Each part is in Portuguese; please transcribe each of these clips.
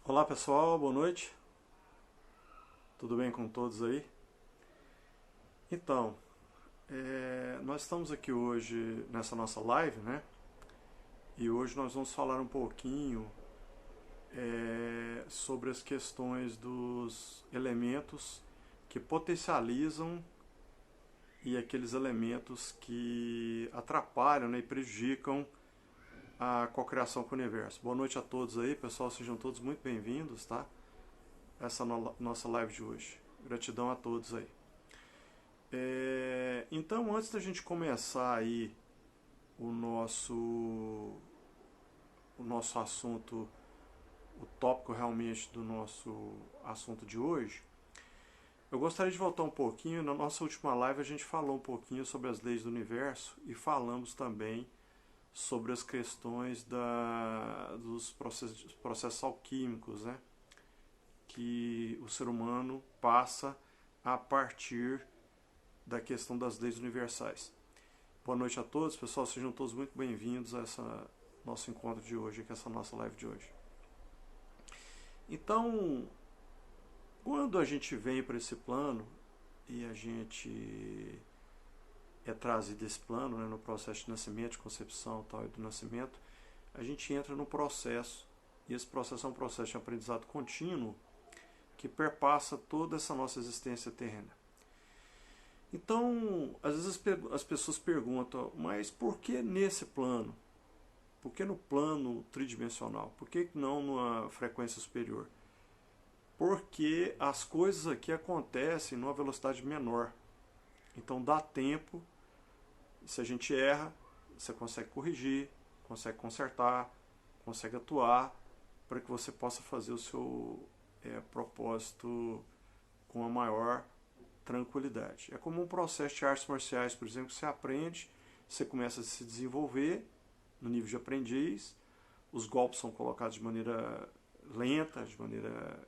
Olá pessoal, boa noite. Tudo bem com todos aí? Então, nós estamos aqui hoje nessa nossa live, né? E hoje nós vamos falar um pouquinho sobre as questões dos elementos que potencializam e aqueles elementos que atrapalham, né, e prejudicam a cocriação com o universo. Boa noite a todos aí, pessoal, sejam todos muito bem-vindos, tá? Essa nossa live de hoje. Gratidão a todos aí. Então, antes da gente começar aí o nosso, o nosso assunto, o tópico realmente do nosso assunto de hoje, eu gostaria de voltar um pouquinho. Na nossa última live a gente falou um pouquinho sobre as leis do universo e falamos também sobre as questões dos processos alquímicos, né, que o ser humano passa a partir da questão das leis universais. Boa noite a todos, pessoal, sejam todos muito bem-vindos a esse nosso encontro de hoje, a essa nossa live de hoje. Então, quando a gente vem para esse plano e a gente é trazido desse plano, né, no processo de nascimento, de concepção tal, e do nascimento, a gente entra no processo, e esse processo é um processo de aprendizado contínuo que perpassa toda essa nossa existência terrena. Então, às vezes as pessoas perguntam, mas por que nesse plano? Por que no plano tridimensional? Por que não numa frequência superior? Porque as coisas aqui acontecem numa velocidade menor. Então dá tempo, se a gente erra, você consegue corrigir, consegue consertar, consegue atuar para que você possa fazer o seu propósito com a maior tranquilidade. É como um processo de artes marciais, por exemplo, que você aprende, você começa a se desenvolver no nível de aprendiz, os golpes são colocados de maneira lenta, de maneira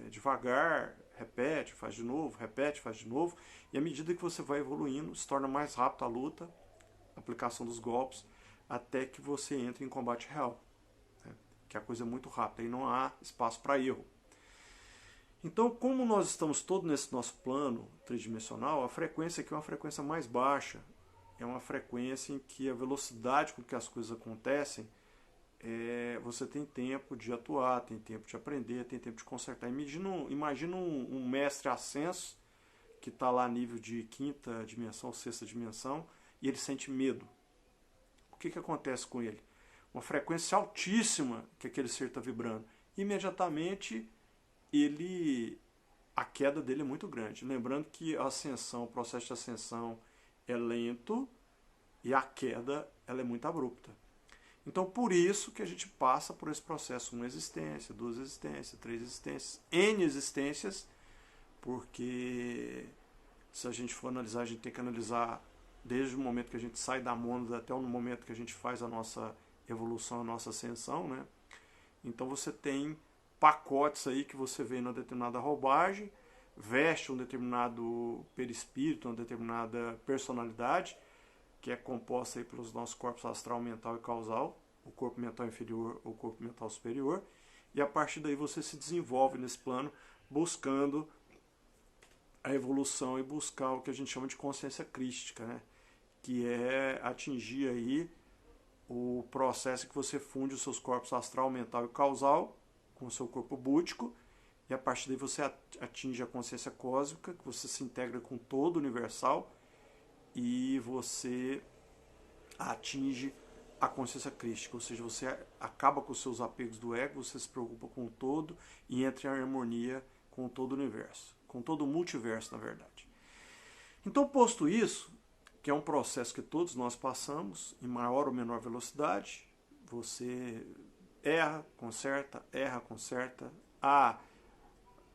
devagar, repete, faz de novo, repete, faz de novo, e à medida que você vai evoluindo, se torna mais rápido a luta, a aplicação dos golpes, até que você entre em combate real, né? Que a coisa é muito rápida e não há espaço para erro. Então, como nós estamos todos nesse nosso plano tridimensional, a frequência aqui é uma frequência mais baixa. É uma frequência em que a velocidade com que as coisas acontecem, você tem tempo de atuar, tem tempo de aprender, tem tempo de consertar. Imagina um mestre ascenso que está lá a nível de quinta dimensão, sexta dimensão, e ele sente medo. O que acontece com ele? Uma frequência altíssima que aquele ser está vibrando. Imediatamente a queda dele é muito grande. Lembrando que a ascensão, o processo de ascensão é lento e a queda ela é muito abrupta. Então, por isso que a gente passa por esse processo: uma existência, duas existências, três existências, N existências, porque se a gente for analisar, a gente tem que analisar desde o momento que a gente sai da mônada até o momento que a gente faz a nossa evolução, a nossa ascensão, né? Então você tem pacotes aí que você vê numa determinada roupagem, veste um determinado perispírito, uma determinada personalidade, que é composta aí pelos nossos corpos astral, mental e causal, o corpo mental inferior ou o corpo mental superior, e a partir daí você se desenvolve nesse plano buscando a evolução e buscar o que a gente chama de consciência crística, né? Que é atingir aí o processo que você funde os seus corpos astral, mental e causal com o seu corpo búdico, e a partir daí você atinge a consciência cósmica, que você se integra com todo o universal, e você atinge a consciência crística, ou seja, você acaba com os seus apegos do ego, você se preocupa com o todo e entra em harmonia com todo o universo, com todo o multiverso, na verdade. Então, posto isso, que é um processo que todos nós passamos, em maior ou menor velocidade, você erra, conserta.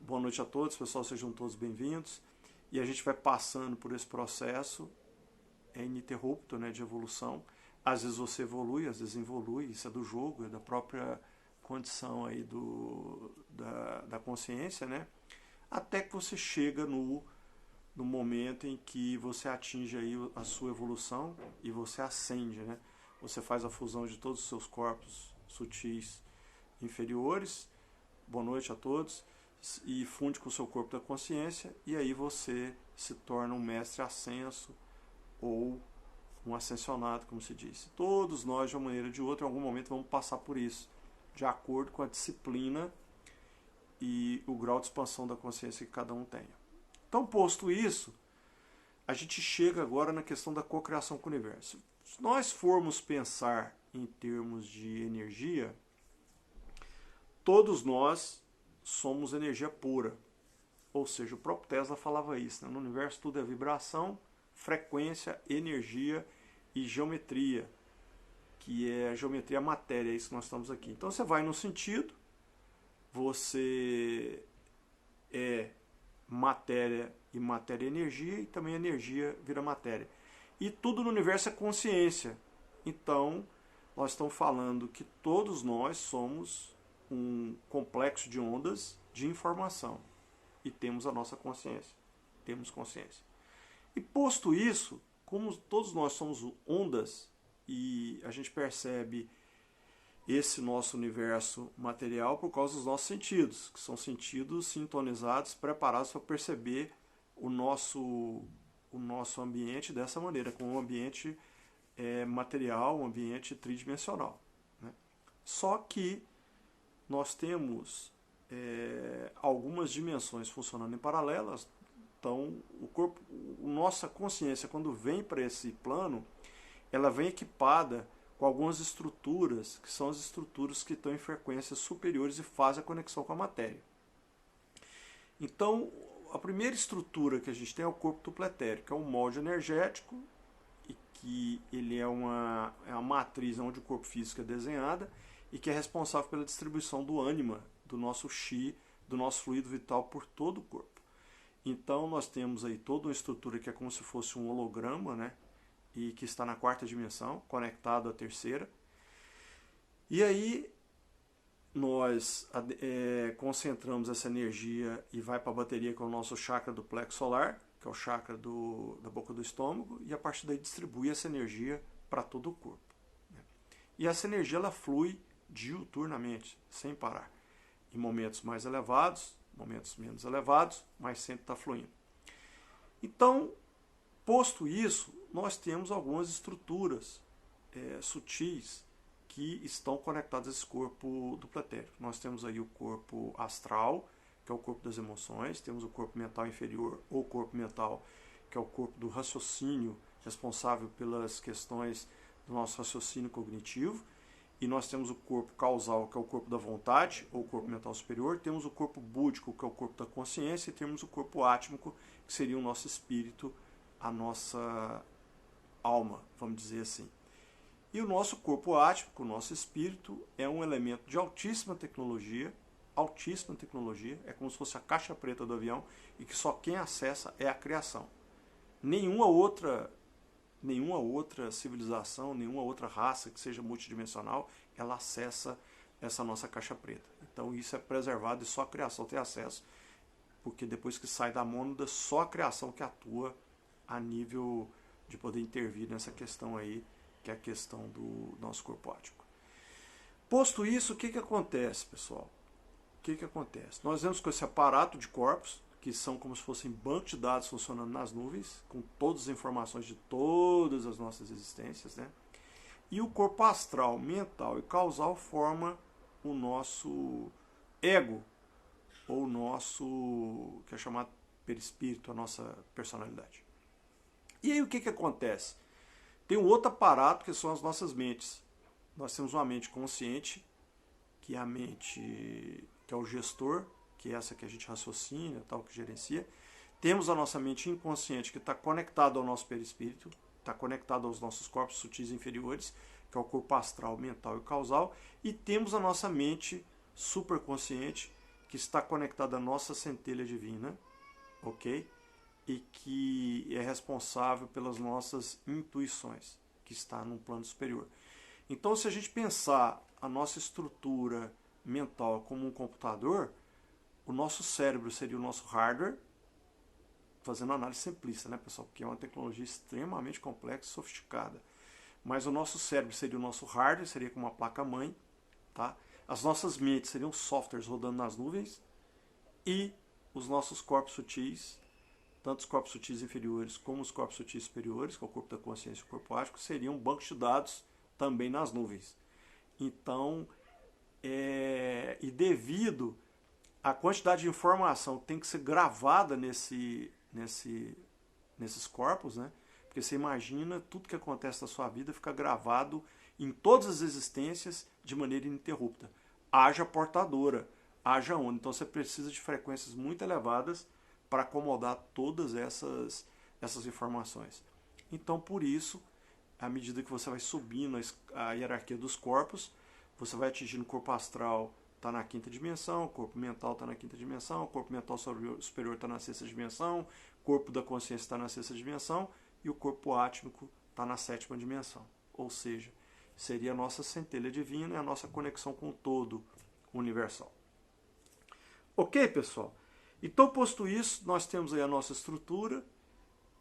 Boa noite a todos, pessoal, sejam todos bem-vindos. E a gente vai passando por esse processo ininterrupto, né, de evolução. Às vezes você evolui, às vezes involui, isso é do jogo, é da própria condição aí da consciência, né? Até que você chega no momento em que você atinge aí a sua evolução e você ascende, né? Você faz a fusão de todos os seus corpos sutis inferiores, boa noite a todos, e funde com o seu corpo da consciência, e aí você se torna um mestre ascenso ou um ascensionado, como se diz. Todos nós, de uma maneira ou de outra, em algum momento vamos passar por isso, de acordo com a disciplina e o grau de expansão da consciência que cada um tenha. Então, posto isso, a gente chega agora na questão da cocriação com o universo. Se nós formos pensar em termos de energia, todos nós somos energia pura. Ou seja, o próprio Tesla falava isso, né? No universo tudo é vibração, frequência, energia e geometria, que é a geometria matéria, é isso que nós estamos aqui. Então você vai no sentido, você é matéria e matéria é energia, e também energia vira matéria. E tudo no universo é consciência. Então, nós estamos falando que todos nós somos um complexo de ondas de informação. E temos a nossa consciência. Temos consciência. E posto isso, como todos nós somos ondas, e a gente percebe esse nosso universo material por causa dos nossos sentidos, que são sentidos sintonizados, preparados para perceber o nosso ambiente dessa maneira, como um ambiente material, um ambiente tridimensional, né? Só que nós temos algumas dimensões funcionando em paralelas. Então, nossa consciência, quando vem para esse plano, ela vem equipada com algumas estruturas, que são as estruturas que estão em frequências superiores e fazem a conexão com a matéria. Então, a primeira estrutura que a gente tem é o corpo dupletério, que é um molde energético, e que ele é uma matriz onde o corpo físico é desenhada, e que é responsável pela distribuição do ânima, do nosso chi, do nosso fluido vital por todo o corpo. Então nós temos aí toda uma estrutura que é como se fosse um holograma, né? E que está na quarta dimensão, conectado à terceira. E aí nós concentramos essa energia e vai para a bateria, que é o nosso chakra do plexo solar, que é o chakra da boca do estômago, e a partir daí distribui essa energia para todo o corpo, né? E essa energia ela flui diuturnamente, sem parar. Em momentos mais elevados, momentos menos elevados, mas sempre está fluindo. Então, posto isso, nós temos algumas estruturas sutis que estão conectadas a esse corpo dupletério. Nós temos aí o corpo astral, que é o corpo das emoções, temos o corpo mental inferior, ou corpo mental, que é o corpo do raciocínio, responsável pelas questões do nosso raciocínio cognitivo, e nós temos o corpo causal, que é o corpo da vontade, ou corpo mental superior, temos o corpo búdico, que é o corpo da consciência, e temos o corpo átmico, que seria o nosso espírito, a nossa alma, vamos dizer assim. E o nosso corpo átmico, o nosso espírito, é um elemento de altíssima tecnologia, é como se fosse a caixa preta do avião, e que só quem acessa é a criação. Nenhuma outra civilização, nenhuma outra raça que seja multidimensional, ela acessa essa nossa caixa preta. Então isso é preservado e só a criação tem acesso, porque depois que sai da mônada, só a criação que atua a nível de poder intervir nessa questão aí, que é a questão do nosso corpo átmico. Posto isso, o que acontece, pessoal? O que acontece? Nós vemos com esse aparato de corpos, que são como se fossem bancos de dados funcionando nas nuvens, com todas as informações de todas as nossas existências, né? E o corpo astral, mental e causal forma o nosso ego, ou o nosso, que é chamado perispírito, a nossa personalidade. E aí o que acontece? Tem um outro aparato que são as nossas mentes. Nós temos uma mente consciente, que é a mente, que é o gestor, que é essa que a gente raciocina, tal, que gerencia. Temos a nossa mente inconsciente, que está conectada ao nosso perispírito, está conectada aos nossos corpos sutis inferiores, que é o corpo astral, mental e causal. E temos a nossa mente superconsciente, que está conectada à nossa centelha divina, ok? E que é responsável pelas nossas intuições, que está num plano superior. Então, se a gente pensar a nossa estrutura mental como um computador, o nosso cérebro seria o nosso hardware, fazendo análise simplista, né, pessoal? Porque é uma tecnologia extremamente complexa e sofisticada. Mas o nosso cérebro seria o nosso hardware, seria como uma placa-mãe, tá? As nossas mentes seriam softwares rodando nas nuvens e os nossos corpos sutis, tanto os corpos sutis inferiores como os corpos sutis superiores, que é o corpo da consciência e o corpo ático, seriam bancos de dados também nas nuvens. Então, e devido à quantidade de informação que tem que ser gravada nesses corpos, né? Porque você imagina, tudo que acontece na sua vida fica gravado em todas as existências de maneira ininterrupta. Haja portadora, haja onda. Então você precisa de frequências muito elevadas para acomodar todas essas informações. Então, por isso, à medida que você vai subindo a hierarquia dos corpos, você vai atingindo o corpo astral, está na quinta dimensão, o corpo mental está na quinta dimensão, o corpo mental superior está na sexta dimensão, o corpo da consciência está na sexta dimensão e o corpo átmico está na sétima dimensão. Ou seja, seria a nossa centelha divina e a nossa conexão com o todo universal. Ok, pessoal? Então, posto isso, nós temos aí a nossa estrutura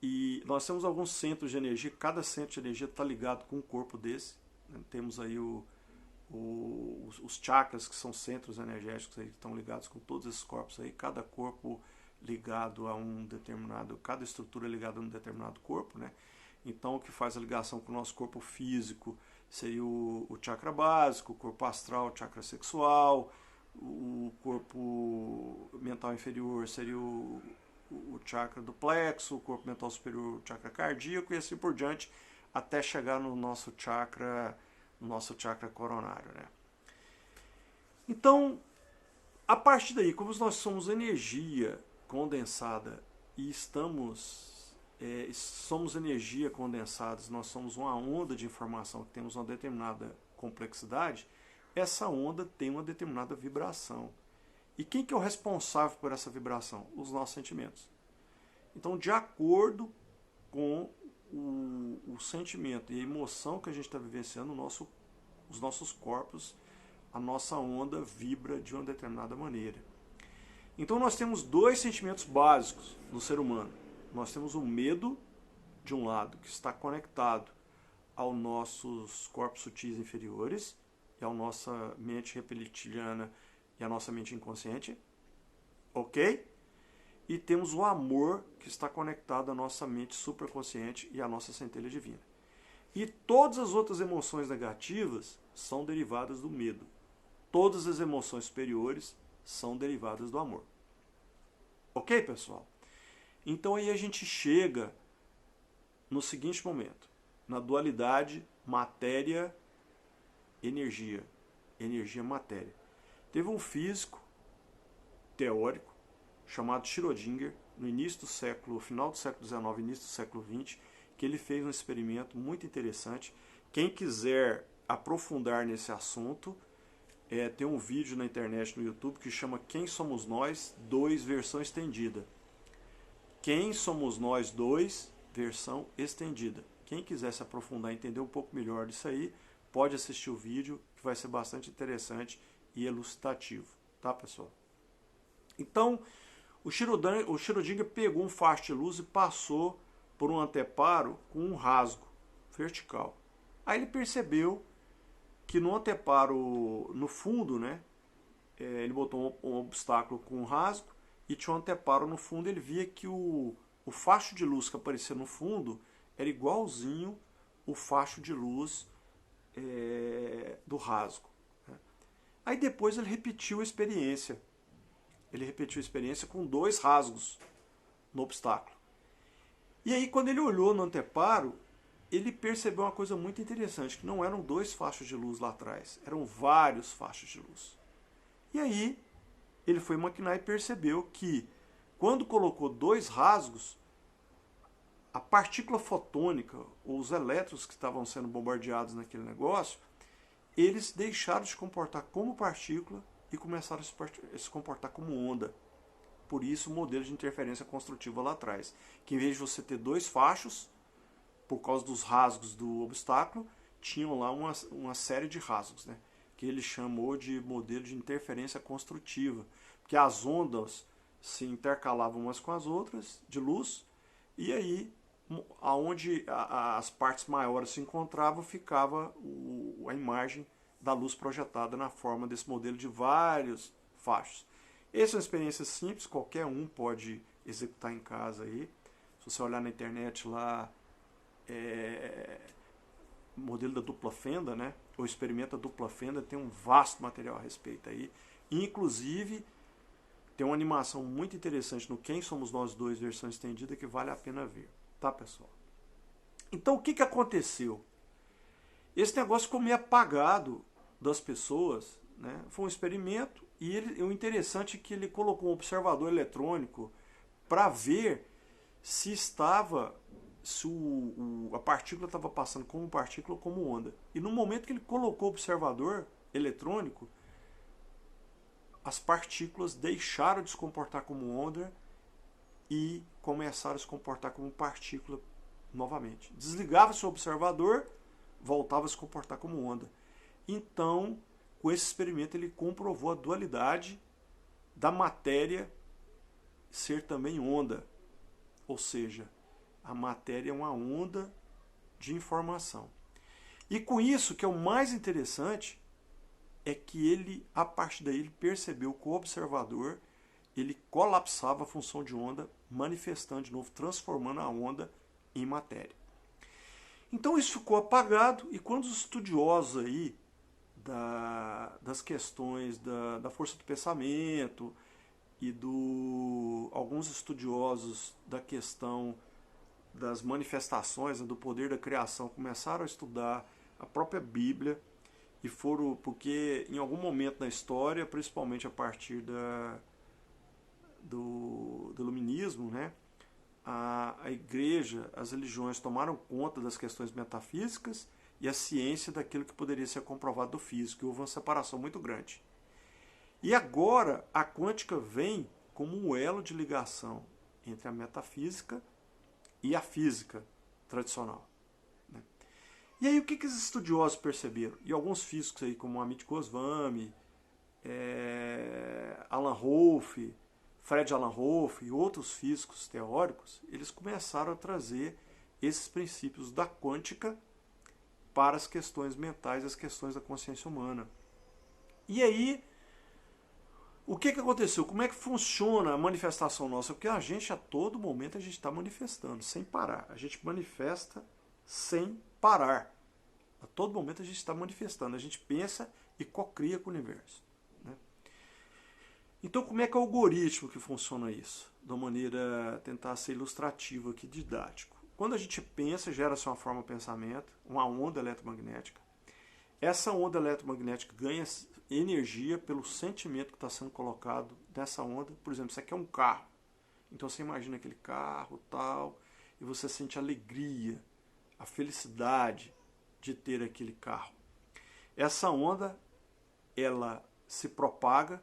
e nós temos alguns centros de energia. Cada centro de energia está ligado com um corpo desse. Né? Temos aí os chakras, que são centros energéticos aí, que estão ligados com todos esses corpos aí. Cada corpo ligado a um determinado, cada estrutura ligada a um determinado corpo, né? Então, o que faz a ligação com o nosso corpo físico seria o chakra básico, o corpo astral, o chakra sexual, o corpo mental inferior seria o chakra do plexo, o corpo mental superior, o chakra cardíaco e assim por diante, até chegar no nosso chakra coronário, né? Então, a partir daí, como nós somos energia condensada e somos energia condensada, nós somos uma onda de informação que temos uma determinada complexidade, essa onda tem uma determinada vibração. E quem que é o responsável por essa vibração? Os nossos sentimentos. Então, de acordo com o sentimento e a emoção que a gente está vivenciando, os nossos corpos, a nossa onda vibra de uma determinada maneira. Então, nós temos dois sentimentos básicos no ser humano. Nós temos o medo, de um lado, que está conectado aos nossos corpos sutis inferiores, e a nossa mente reptiliana e a nossa mente inconsciente, ok? E temos o amor, que está conectado à nossa mente superconsciente e à nossa centelha divina. E todas as outras emoções negativas são derivadas do medo. Todas as emoções superiores são derivadas do amor. Ok, pessoal? Então aí a gente chega no seguinte momento, na dualidade matéria-energia, energia-matéria. Teve um físico teórico chamado Schrödinger, no início do século, final do século XIX, início do século XX, que ele fez um experimento muito interessante. Quem quiser aprofundar nesse assunto, tem um vídeo na internet, no YouTube, que chama Quem Somos Nós 2, versão estendida. Quem Somos Nós 2, versão estendida. Quem quiser se aprofundar e entender um pouco melhor disso aí, pode assistir o vídeo, que vai ser bastante interessante e elucidativo. Tá, pessoal? Então, o Schrödinger pegou um facho de luz e passou por um anteparo com um rasgo vertical. Aí ele percebeu que no anteparo, no fundo, né, ele botou um obstáculo com um rasgo e tinha um anteparo no fundo. Ele via que o facho de luz que aparecia no fundo era igualzinho o facho de luz do rasgo. Né? Aí depois ele repetiu a experiência. Ele repetiu a experiência com 2 rasgos no obstáculo. E aí, quando ele olhou no anteparo, ele percebeu uma coisa muito interessante, que não eram 2 fachos de luz lá atrás, eram vários fachos de luz. E aí, ele foi maquinar e percebeu que, quando colocou 2 rasgos, a partícula fotônica, ou os elétrons que estavam sendo bombardeados naquele negócio, eles deixaram de se comportar como partícula e começaram a se comportar como onda. Por isso o modelo de interferência construtiva lá atrás. Que em vez de você ter 2 fachos, por causa dos rasgos do obstáculo, tinham lá uma série de rasgos, né? Que ele chamou de modelo de interferência construtiva. Porque as ondas se intercalavam umas com as outras, de luz, e aí, aonde as partes maiores se encontravam, ficava a imagem da luz projetada na forma desse modelo de vários fachos. Essa é uma experiência simples, qualquer um pode executar em casa aí. Se você olhar na internet lá, modelo da dupla fenda, né? Ou experimento da dupla fenda, tem um vasto material a respeito aí. Inclusive, tem uma animação muito interessante no Quem Somos Nós Dois, versão estendida, que vale a pena ver. Tá, pessoal? Então, o que aconteceu? Esse negócio ficou meio apagado das pessoas, né? Foi um experimento e o interessante é que ele colocou um observador eletrônico para ver se a partícula estava passando como partícula ou como onda. E no momento que ele colocou o observador eletrônico, as partículas deixaram de se comportar como onda e começaram a se comportar como partícula novamente. Desligava-se o observador, voltava a se comportar como onda. Então, com esse experimento, ele comprovou a dualidade da matéria ser também onda. Ou seja, a matéria é uma onda de informação. E com isso, que é o mais interessante, é que ele, a partir daí, ele percebeu que o observador ele colapsava a função de onda, manifestando de novo, transformando a onda em matéria. Então isso ficou apagado, e quando os estudiosos aí das questões da força do pensamento e alguns estudiosos da questão das manifestações, do poder da criação, começaram a estudar a própria Bíblia, e foram, porque em algum momento na história, principalmente a partir do iluminismo, né, a igreja, as religiões tomaram conta das questões metafísicas e a ciência daquilo que poderia ser comprovado do físico, e houve uma separação muito grande. E agora a quântica vem como um elo de ligação entre a metafísica e a física tradicional. E aí o que esses estudiosos perceberam? E alguns físicos aí, como Amit Goswami, Alan Rolfe, Fred Alan Rolfe e outros físicos teóricos, eles começaram a trazer esses princípios da quântica para as questões mentais, as questões da consciência humana. E aí, o que aconteceu? Como é que funciona a manifestação nossa? Porque a gente, a todo momento, a gente está manifestando, sem parar. A gente manifesta sem parar. A todo momento a gente está manifestando. A gente pensa e cocria com o universo. Né? Então, como é que é o algoritmo que funciona isso? De uma maneira, tentar ser ilustrativo aqui, didático. Quando a gente pensa, gera-se uma forma de pensamento, uma onda eletromagnética. Essa onda eletromagnética ganha energia pelo sentimento que está sendo colocado nessa onda. Por exemplo, isso aqui é um carro. Então você imagina aquele carro, tal, e você sente a alegria, a felicidade de ter aquele carro. Essa onda, ela se propaga,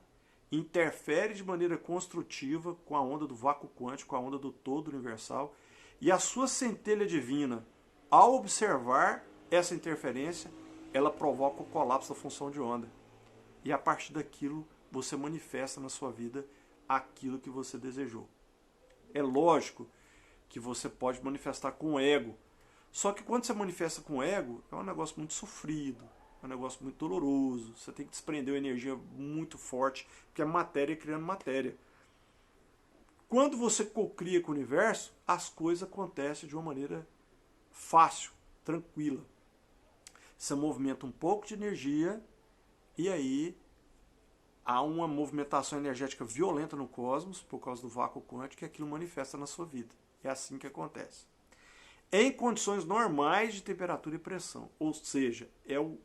interfere de maneira construtiva com a onda do vácuo quântico, com a onda do todo universal, e a sua centelha divina, ao observar essa interferência, ela provoca o colapso da função de onda. E a partir daquilo, você manifesta na sua vida aquilo que você desejou. É lógico que você pode manifestar com o ego. Só que quando você manifesta com o ego, é um negócio muito sofrido, é um negócio muito doloroso. Você tem que desprender uma energia muito forte, porque é matéria criando matéria. Quando você cocria com o universo, as coisas acontecem de uma maneira fácil, tranquila. Você movimenta um pouco de energia e aí há uma movimentação energética violenta no cosmos por causa do vácuo quântico e aquilo manifesta na sua vida. É assim que acontece. Em condições normais de temperatura e pressão, ou seja, é o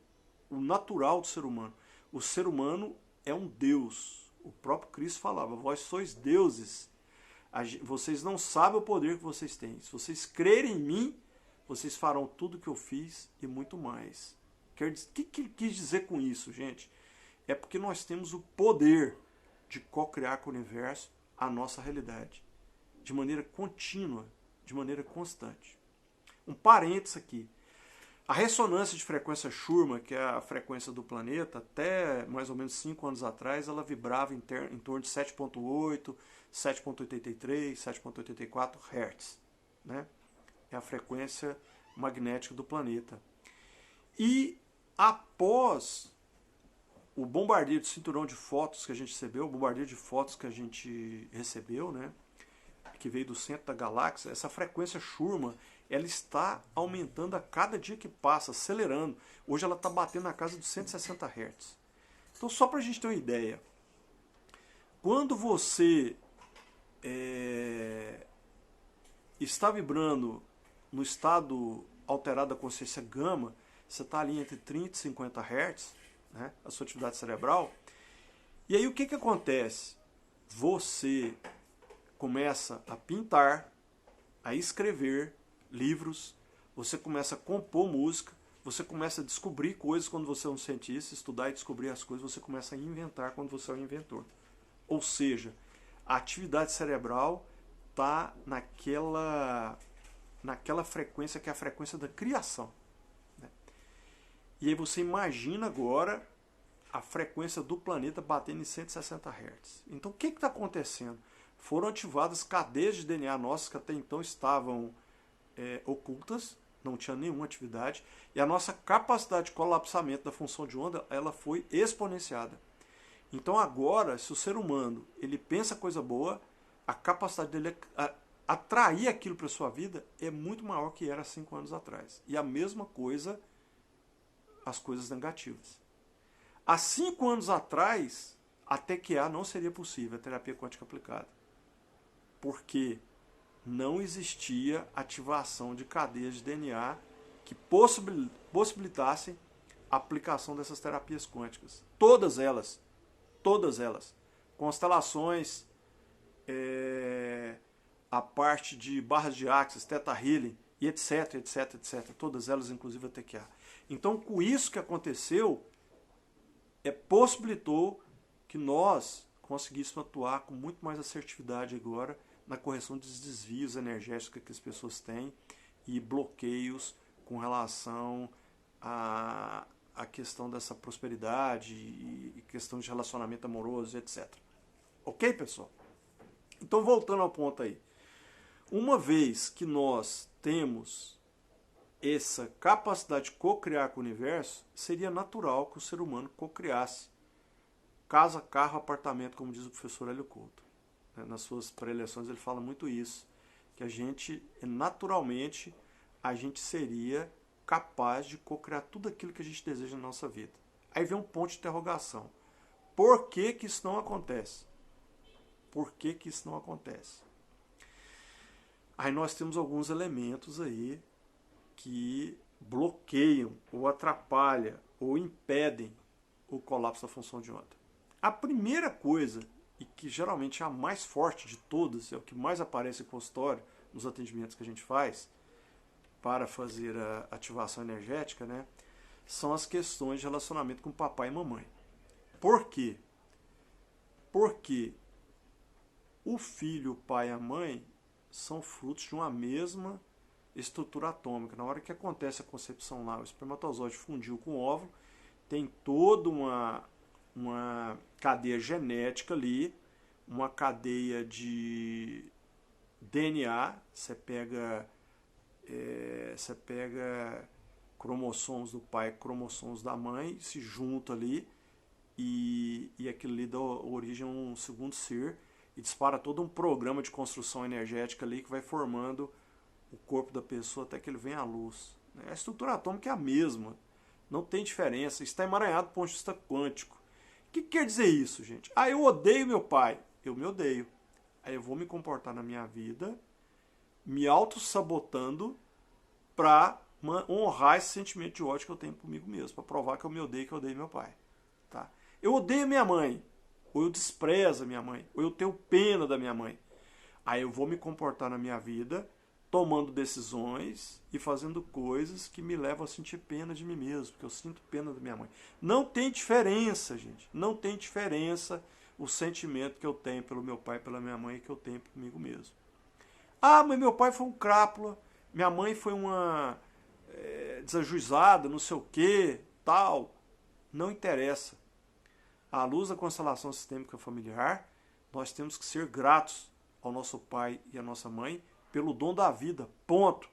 natural do ser humano. O ser humano é um Deus. O próprio Cristo falava, vós sois deuses. Vocês não sabem o poder que vocês têm. Se vocês crerem em mim, vocês farão tudo o que eu fiz e muito mais. O que ele quis dizer com isso, gente? É porque nós temos o poder de co-criar com o universo a nossa realidade. De maneira contínua, de maneira constante. Um parênteses aqui. A ressonância de frequência Schumann, que é a frequência do planeta, até mais ou menos 5 anos atrás, ela vibrava em torno de 7.8, 7.83, 7.84 Hz. Né? É a frequência magnética do planeta. E após o bombardeio de cinturão de fótons que a gente recebeu, o bombardeio de fótons que a gente recebeu, né, que veio do centro da galáxia, essa frequência Schumann, ela está aumentando a cada dia que passa, acelerando. Hoje ela está batendo na casa dos 160 Hz. Então, só para a gente ter uma ideia, quando você está vibrando no estado alterado da consciência gama, você está ali entre 30 e 50 Hz, né, a sua atividade cerebral. E aí o que acontece? Você começa a pintar, a escrever livros, você começa a compor música, você começa a descobrir coisas quando você é um cientista, estudar e descobrir as coisas, você começa a inventar quando você é um inventor. Ou seja, a atividade cerebral está naquela frequência que é a frequência da criação. Né? E aí você imagina agora a frequência do planeta batendo em 160 Hz. Então o que está acontecendo? Foram ativadas cadeias de DNA nossas que até então estavam ocultas, não tinha nenhuma atividade, e a nossa capacidade de colapsamento da função de onda ela foi exponenciada. Então agora, se o ser humano ele pensa coisa boa, a capacidade dele atrair aquilo para a sua vida é muito maior que era 5 anos atrás. E a mesma coisa as coisas negativas. Há 5 anos atrás, a TQA não seria possível, a terapia quântica aplicada. Porque não existia ativação de cadeias de DNA que possibilitassem a aplicação dessas terapias quânticas. Todas elas. Constelações, a parte de barras de Axis, Theta Healing, e etc. Todas elas, inclusive a TQA. Então, com isso que aconteceu, possibilitou que nós conseguíssemos atuar com muito mais assertividade agora na correção dos desvios energéticos que as pessoas têm e bloqueios com relação à questão dessa prosperidade e questão de relacionamento amoroso, etc. Ok, pessoal? Então, voltando ao ponto aí. Uma vez que nós temos essa capacidade de co-criar com o universo, seria natural que o ser humano co-criasse casa, carro, apartamento, como diz o professor Hélio Couto. Nas suas preleções ele fala muito isso, que a gente, naturalmente, a gente seria capaz de co-criar tudo aquilo que a gente deseja na nossa vida. Aí vem um ponto de interrogação. Por que que isso não acontece? Por que que isso não acontece? Aí nós temos alguns elementos aí que bloqueiam, ou atrapalham, ou impedem o colapso da função de onda. A primeira coisa, e que geralmente é a mais forte de todas, é o que mais aparece em consultório, nos atendimentos que a gente faz, para fazer a ativação energética, né, são as questões de relacionamento com papai e mamãe. Por quê? Porque o filho, o pai e a mãe são frutos de uma mesma estrutura atômica. Na hora que acontece a concepção lá, o espermatozoide fundiu com o óvulo, tem toda uma cadeia genética ali, uma cadeia de DNA, você pega cromossomos do pai e cromossomos da mãe, se junta ali e aquilo ali dá origem a um segundo ser e dispara todo um programa de construção energética ali que vai formando o corpo da pessoa até que ele venha à luz. A estrutura atômica é a mesma, não tem diferença, está emaranhado do ponto de vista quântico. O que quer dizer isso, gente? Eu odeio meu pai, eu me odeio. Aí eu vou me comportar na minha vida me auto-sabotando para honrar esse sentimento de ódio que eu tenho comigo mesmo, para provar que eu me odeio, que eu odeio meu pai. Tá? Eu odeio minha mãe, ou eu desprezo a minha mãe, ou eu tenho pena da minha mãe. Aí eu vou me comportar na minha vida tomando decisões e fazendo coisas que me levam a sentir pena de mim mesmo, porque eu sinto pena da minha mãe. Não tem diferença, gente. Não tem diferença o sentimento que eu tenho pelo meu pai e pela minha mãe que eu tenho comigo mesmo. Mas meu pai foi um crápula, minha mãe foi uma desajuizada, não sei o que, tal. Não interessa. À luz da constelação sistêmica familiar, nós temos que ser gratos ao nosso pai e à nossa mãe pelo dom da vida. Ponto.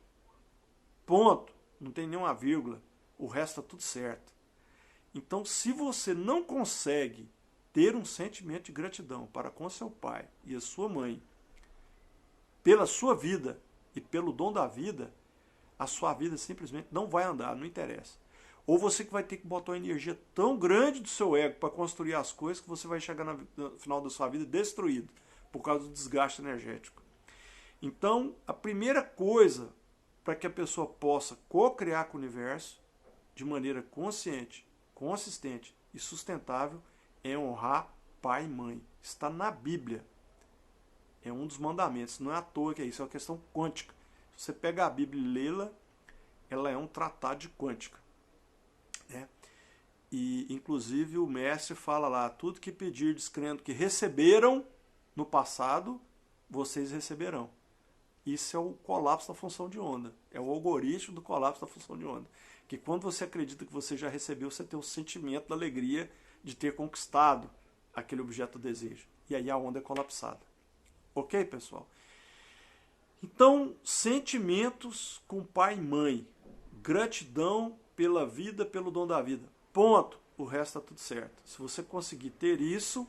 Ponto. Não tem nenhuma vírgula. O resto está tudo certo. Então, se você não consegue ter um sentimento de gratidão para com seu pai e a sua mãe, pela sua vida e pelo dom da vida, a sua vida simplesmente não vai andar, não interessa. Ou você que vai ter que botar uma energia tão grande do seu ego para construir as coisas que você vai chegar no final da sua vida destruído por causa do desgaste energético. Então, a primeira coisa para que a pessoa possa co-criar com o universo de maneira consciente, consistente e sustentável é honrar pai e mãe. Está na Bíblia. É um dos mandamentos. Não é à toa que é isso, é uma questão quântica. Se você pega a Bíblia e lê-la, ela é um tratado de quântica. E, inclusive, o mestre fala lá, tudo que pedirdes crendo que receberam no passado, vocês receberão. Isso é o colapso da função de onda. É o algoritmo do colapso da função de onda. Que quando você acredita que você já recebeu, você tem o sentimento da alegria de ter conquistado aquele objeto do desejo. E aí a onda é colapsada. Ok, pessoal? Então, sentimentos com pai e mãe. Gratidão pela vida, pelo dom da vida. Ponto. O resto está tudo certo. Se você conseguir ter isso,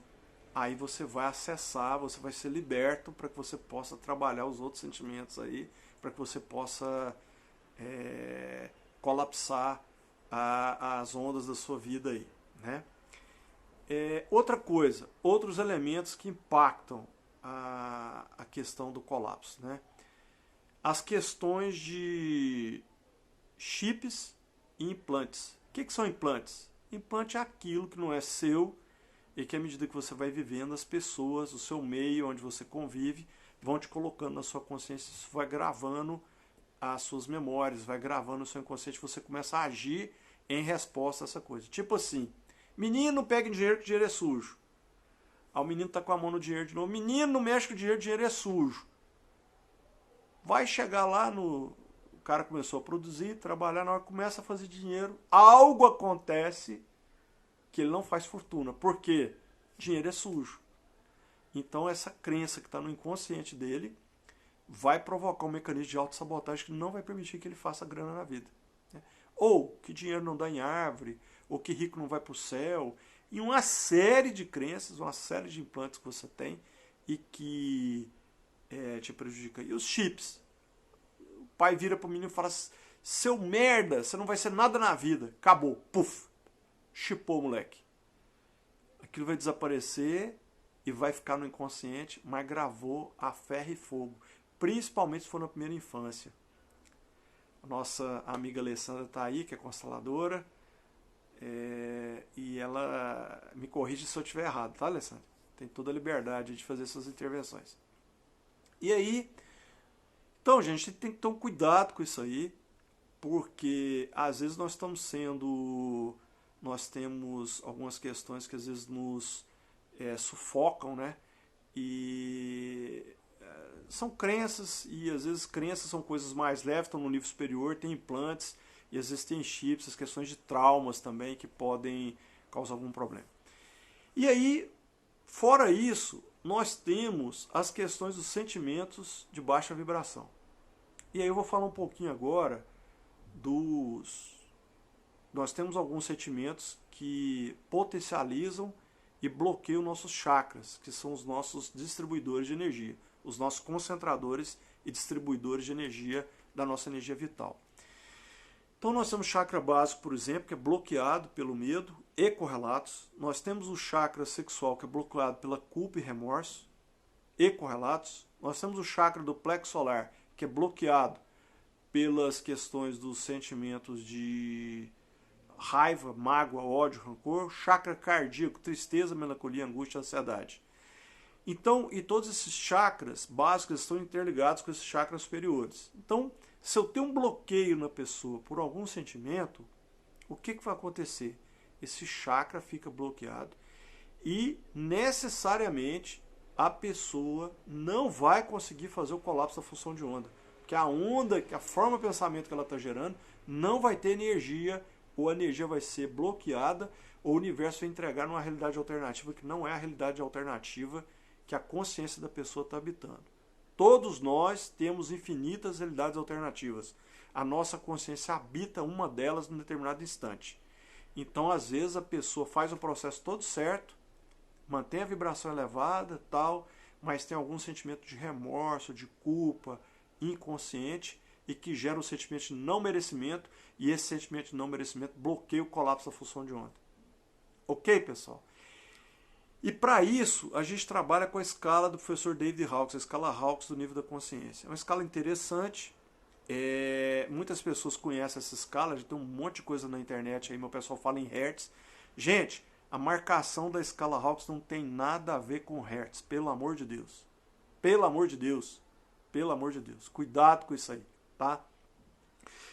aí você vai acessar, você vai ser liberto para que você possa trabalhar os outros sentimentos aí, para que você possa colapsar as ondas da sua vida aí, né? Outra coisa, outros elementos que impactam a questão do colapso, né? As questões de chips e implantes. O que são implantes? Implante é aquilo que não é seu e que à medida que você vai vivendo, as pessoas, o seu meio onde você convive, vão te colocando na sua consciência, isso vai gravando as suas memórias, vai gravando o seu inconsciente, você começa a agir em resposta a essa coisa. Tipo assim, menino, pegue dinheiro que dinheiro é sujo. Aí o menino está com a mão no dinheiro de novo, menino, não mexe com dinheiro é sujo. Vai chegar lá no... O cara começou a produzir, trabalhar, na hora que começa a fazer dinheiro, algo acontece que ele não faz fortuna. Por quê? Dinheiro é sujo. Então essa crença que está no inconsciente dele vai provocar um mecanismo de autossabotagem que não vai permitir que ele faça grana na vida. Ou que dinheiro não dá em árvore, ou que rico não vai para o céu, e uma série de crenças, uma série de implantes que você tem e que te prejudica. E os chips? O pai vira para o menino e fala, seu merda, você não vai ser nada na vida. Acabou, puf, chipou o moleque. Aquilo vai desaparecer e vai ficar no inconsciente, mas gravou a ferro e fogo. Principalmente se for na primeira infância. A nossa amiga Alessandra está aí, que é consteladora, e ela me corrige se eu estiver errado, tá, Alessandra? Tem toda a liberdade de fazer suas intervenções. E aí, então, gente, tem que ter um cuidado com isso aí, porque às vezes nós temos algumas questões que às vezes nos sufocam, né? E são crenças, e às vezes crenças são coisas mais leves, estão no nível superior, tem implantes, e às vezes tem chips, as questões de traumas também que podem causar algum problema. E aí, fora isso, nós temos as questões dos sentimentos de baixa vibração. E aí eu vou falar um pouquinho agora Nós temos alguns sentimentos que potencializam e bloqueiam nossos chakras, que são os nossos distribuidores de energia, os nossos concentradores e distribuidores de energia da nossa energia vital. Então nós temos o chakra básico, por exemplo, que é bloqueado pelo medo e correlatos. Nós temos o chakra sexual, que é bloqueado pela culpa e remorso e correlatos. Nós temos o chakra do plexo solar, que é bloqueado pelas questões dos sentimentos de raiva, mágoa, ódio, rancor. Chakra cardíaco, tristeza, melancolia, angústia, ansiedade. Então, e todos esses chakras básicos estão interligados com esses chakras superiores. Então, se eu tenho um bloqueio na pessoa por algum sentimento, o que vai acontecer? Esse chakra fica bloqueado e necessariamente a pessoa não vai conseguir fazer o colapso da função de onda. Porque a onda, a forma de pensamento que ela está gerando, não vai ter energia, ou a energia vai ser bloqueada, ou o universo vai entregar numa realidade alternativa que não é a realidade alternativa que a consciência da pessoa está habitando. Todos nós temos infinitas realidades alternativas. A nossa consciência habita uma delas num determinado instante. Então, às vezes, a pessoa faz o processo todo certo, mantém a vibração elevada, tal, mas tem algum sentimento de remorso, de culpa, inconsciente, e que gera um sentimento de não merecimento, e esse sentimento de não merecimento bloqueia o colapso da função de onda. Ok, pessoal? E para isso, a gente trabalha com a escala do professor David Hawkes, a escala Hawkes do nível da consciência. É uma escala interessante, muitas pessoas conhecem essa escala, já tem um monte de coisa na internet aí, meu pessoal fala em Hertz. Gente, a marcação da escala Hawkes não tem nada a ver com Hertz, pelo amor de Deus. Pelo amor de Deus. Pelo amor de Deus. Cuidado com isso aí, tá?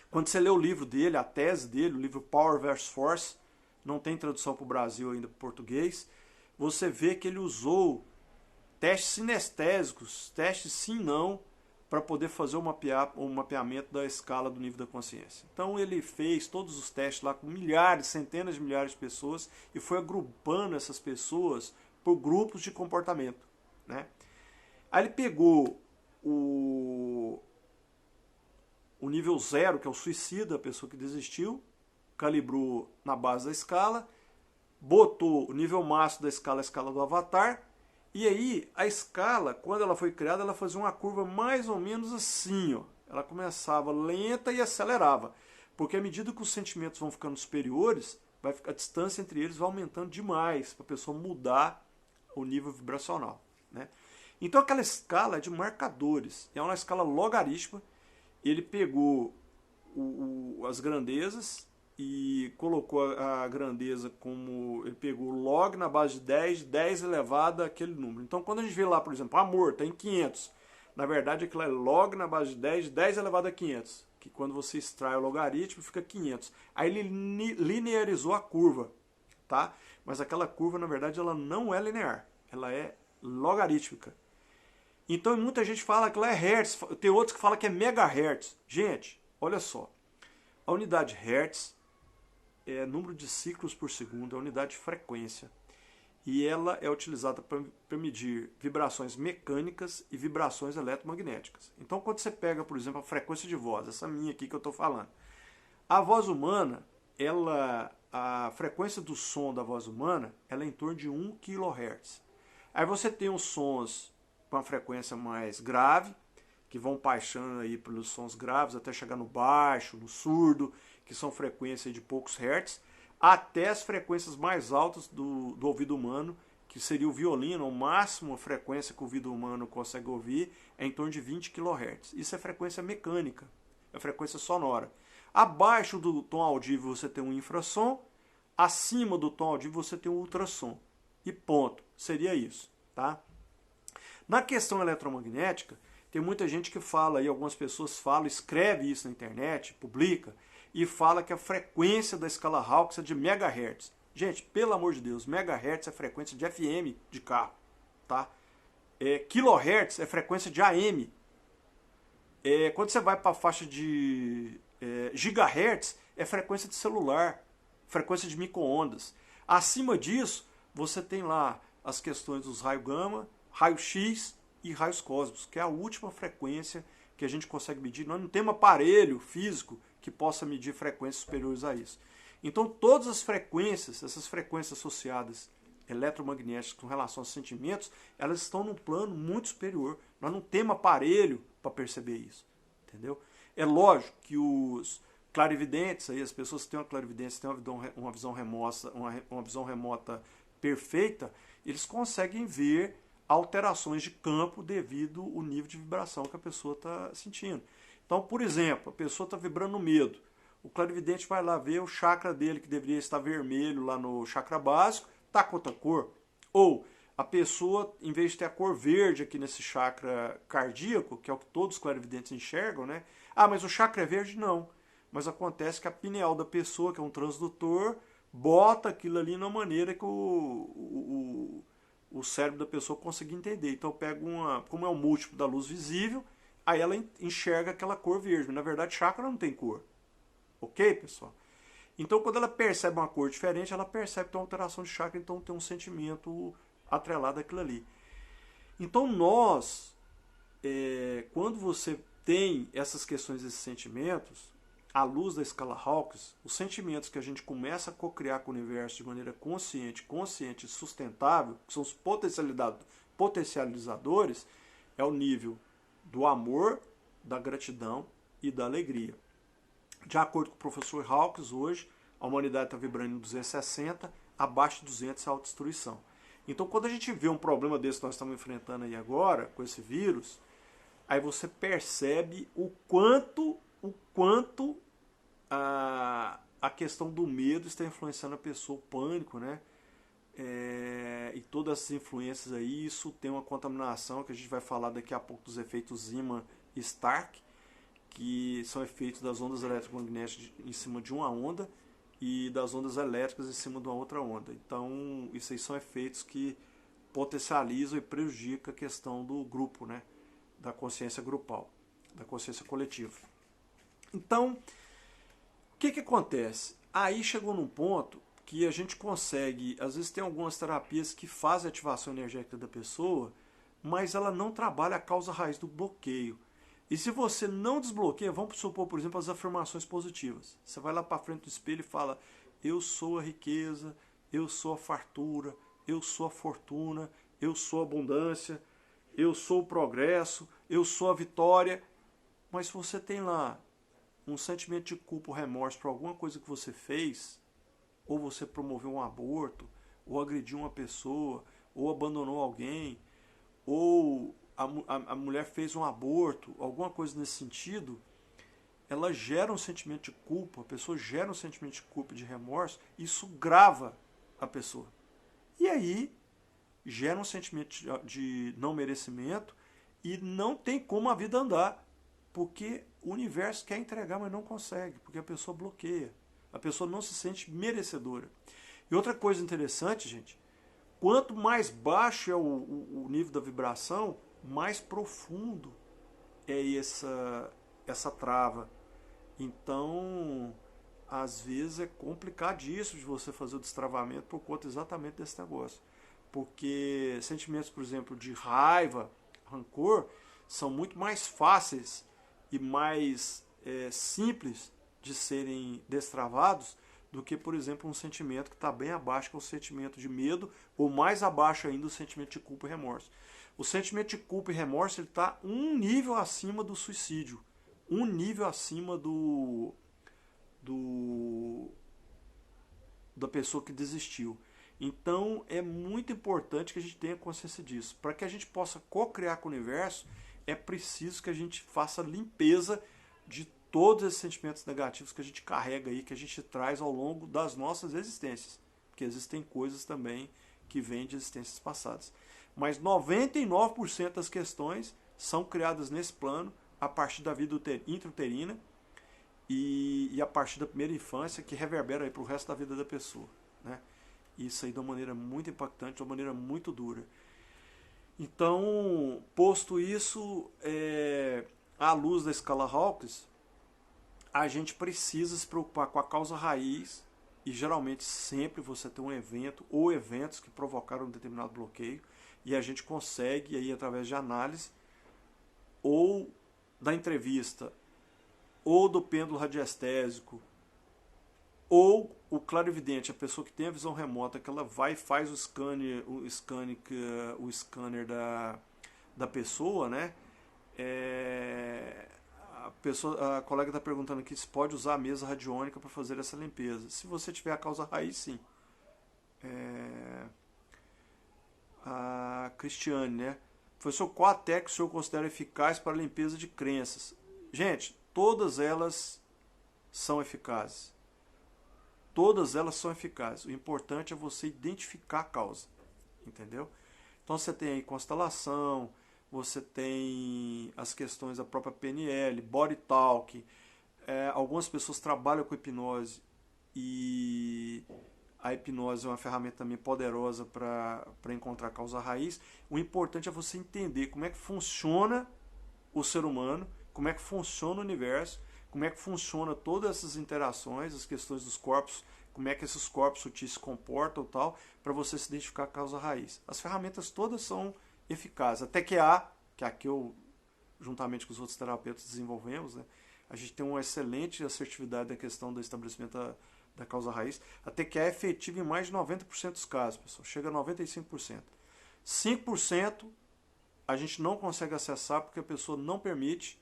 Quando você lê o livro dele, a tese dele, o livro Power vs Force, não tem tradução para o Brasil ainda para o português, você vê que ele usou testes sinestésicos, testes sim-não, para poder fazer um mapeamento da escala do nível da consciência. Então ele fez todos os testes lá com milhares, centenas de milhares de pessoas e foi agrupando essas pessoas por grupos de comportamento, né? Aí ele pegou o nível 0, que é o suicida, a pessoa que desistiu, calibrou na base da escala, botou o nível máximo da escala, a escala do avatar, e aí a escala, quando ela foi criada, ela fazia uma curva mais ou menos assim, ó. Ela começava lenta e acelerava, porque à medida que os sentimentos vão ficando superiores, a distância entre eles vai aumentando demais, para a pessoa mudar o nível vibracional, né? Então aquela escala é de marcadores, é uma escala logarítmica. Ele pegou as grandezas e colocou a grandeza como... Ele pegou log na base de 10 elevado àquele número. Então quando a gente vê lá, por exemplo, amor está em 500, na verdade aquilo é log na base de 10 elevado a 500, que quando você extrai o logaritmo fica 500. Aí ele linearizou a curva, tá? Mas aquela curva, na verdade, ela não é linear, ela é logarítmica. Então muita gente fala que ela é Hertz, tem outros que falam que é megahertz. Gente, olha só, a unidade Hertz é número de ciclos por segundo, é a unidade de frequência. E ela é utilizada para medir vibrações mecânicas e vibrações eletromagnéticas. Então quando você pega, por exemplo, a frequência de voz, essa minha aqui que eu estou falando, a voz humana, a frequência do som da voz humana, ela é em torno de 1 kHz. Aí você tem os sons com a frequência mais grave, que vão baixando aí pelos sons graves até chegar no baixo, no surdo, que são frequências de poucos hertz, até as frequências mais altas do ouvido humano, que seria o violino, o máximo a frequência que o ouvido humano consegue ouvir é em torno de 20 kHz. Isso é frequência mecânica, é frequência sonora. Abaixo do tom audível você tem um infrassom, acima do tom audível você tem um ultrassom. E ponto. Seria isso, tá? Na questão eletromagnética, tem muita gente que fala, e algumas pessoas falam, escreve isso na internet, publica, e fala que a frequência da escala Hawkes é de megahertz. Gente, pelo amor de Deus, megahertz é frequência de FM de carro, tá? Kilohertz é frequência de AM. Quando você vai para a faixa de gigahertz, é frequência de celular, frequência de micro-ondas. Acima disso, você tem lá as questões dos raios gama, raio-x e raios cósmicos, que é a última frequência que a gente consegue medir. Nós não temos aparelho físico que possa medir frequências superiores a isso. Então todas as frequências, essas frequências associadas eletromagnéticas com relação aos sentimentos, elas estão num plano muito superior. Nós não temos aparelho para perceber isso, entendeu? É lógico que os clarividentes, aí, as pessoas que têm uma clarividência, têm uma visão remota perfeita, eles conseguem ver alterações de campo devido ao nível de vibração que a pessoa está sentindo. Então, por exemplo, a pessoa está vibrando no medo. O clarividente vai lá ver o chakra dele, que deveria estar vermelho lá no chakra básico, está com outra cor. Ou a pessoa, em vez de ter a cor verde aqui nesse chakra cardíaco, que é o que todos os clarividentes enxergam, né? Ah, mas o chakra é verde? Não. Mas acontece que a pineal da pessoa, que é um transdutor, bota aquilo ali na maneira que o cérebro da pessoa consiga entender. Então pega como é o múltiplo da luz visível, aí ela enxerga aquela cor verde. Mas, na verdade, chakra não tem cor. Ok, pessoal? Então, quando ela percebe uma cor diferente, ela percebe que tem uma alteração de chakra, então tem um sentimento atrelado àquilo ali. Então, quando você tem essas questões, esses sentimentos, à luz da escala Hawkins, os sentimentos que a gente começa a cocriar com o universo de maneira consciente e sustentável, que são os potencializadores, é o nível do amor, da gratidão e da alegria. De acordo com o professor Hawkins, hoje, a humanidade está vibrando em 260, abaixo de 200 é a autodestruição. Então, quando a gente vê um problema desse que nós estamos enfrentando aí agora, com esse vírus, aí você percebe o quanto a questão do medo está influenciando a pessoa, o pânico, né? E todas essas influências aí, isso tem uma contaminação, que a gente vai falar daqui a pouco dos efeitos Zeeman e Stark, que são efeitos das ondas eletromagnéticas em cima de uma onda e das ondas elétricas em cima de uma outra onda. Então, isso aí são efeitos que potencializam e prejudicam a questão do grupo, né? Da consciência grupal, da consciência coletiva. Então, o que acontece? Aí chegou num ponto que a gente consegue, às vezes tem algumas terapias que fazem a ativação energética da pessoa, mas ela não trabalha a causa raiz do bloqueio. E se você não desbloqueia, vamos supor, por exemplo, as afirmações positivas. Você vai lá para frente do espelho e fala: eu sou a riqueza, eu sou a fartura, eu sou a fortuna, eu sou a abundância, eu sou o progresso, eu sou a vitória. Mas se você tem lá um sentimento de culpa ou remorso por alguma coisa que você fez, ou você promoveu um aborto, ou agrediu uma pessoa, ou abandonou alguém, ou a mulher fez um aborto, alguma coisa nesse sentido, ela gera um sentimento de culpa, a pessoa gera um sentimento de culpa e de remorso, e isso grava a pessoa. E aí gera um sentimento de não merecimento e não tem como a vida andar, porque o universo quer entregar, mas não consegue, porque a pessoa bloqueia. A pessoa não se sente merecedora. E outra coisa interessante, gente, quanto mais baixo é o nível da vibração, mais profundo é essa trava. Então, às vezes é complicadíssimo de você fazer o destravamento por conta exatamente desse negócio. Porque sentimentos, por exemplo, de raiva, rancor, são muito mais fáceis e mais simples de serem destravados do que, por exemplo, um sentimento que está bem abaixo, que é o sentimento de medo, ou mais abaixo ainda o sentimento de culpa e remorso. O sentimento de culpa e remorso está um nível acima do suicídio, um nível acima da pessoa que desistiu. Então é muito importante que a gente tenha consciência disso. Para que a gente possa co-criar com o universo, é preciso que a gente faça limpeza de todos esses sentimentos negativos que a gente carrega aí, que a gente traz ao longo das nossas existências. Porque existem coisas também que vêm de existências passadas. Mas 99% das questões são criadas nesse plano a partir da vida intrauterina e a partir da primeira infância, que reverbera aí para o resto da vida da pessoa, né? Isso aí de uma maneira muito impactante, de uma maneira muito dura. Então, posto isso, à luz da escala Hawkins, a gente precisa se preocupar com a causa raiz, e geralmente sempre você tem um evento ou eventos que provocaram um determinado bloqueio, e a gente consegue, aí, através de análise, ou da entrevista, ou do pêndulo radiestésico, ou o clarividente, a pessoa que tem a visão remota, que ela vai e faz o scanner da pessoa, né? A colega está perguntando aqui se pode usar a mesa radiônica para fazer essa limpeza. Se você tiver a causa raiz, sim. A Cristiane, né? Professor, qual a técnica o senhor considera eficaz para a limpeza de crenças? Gente, todas elas são eficazes. Todas elas são eficazes. O importante é você identificar a causa. Entendeu? Então você tem aí constelação, você tem as questões da própria PNL, Body Talk. Algumas pessoas trabalham com hipnose e a hipnose é uma ferramenta também poderosa para encontrar a causa raiz. O importante é você entender como é que funciona o ser humano, como é que funciona o universo, como é que funciona todas essas interações, as questões dos corpos, como é que esses corpos sutis se comportam e tal, para você se identificar a causa raiz. As ferramentas todas são eficazes, até que a que eu, juntamente com os outros terapeutas, desenvolvemos, né, a gente tem uma excelente assertividade na questão do estabelecimento da causa raiz, até que é efetiva em mais de 90% dos casos, pessoal. Chega a 95%. 5% a gente não consegue acessar porque a pessoa não permite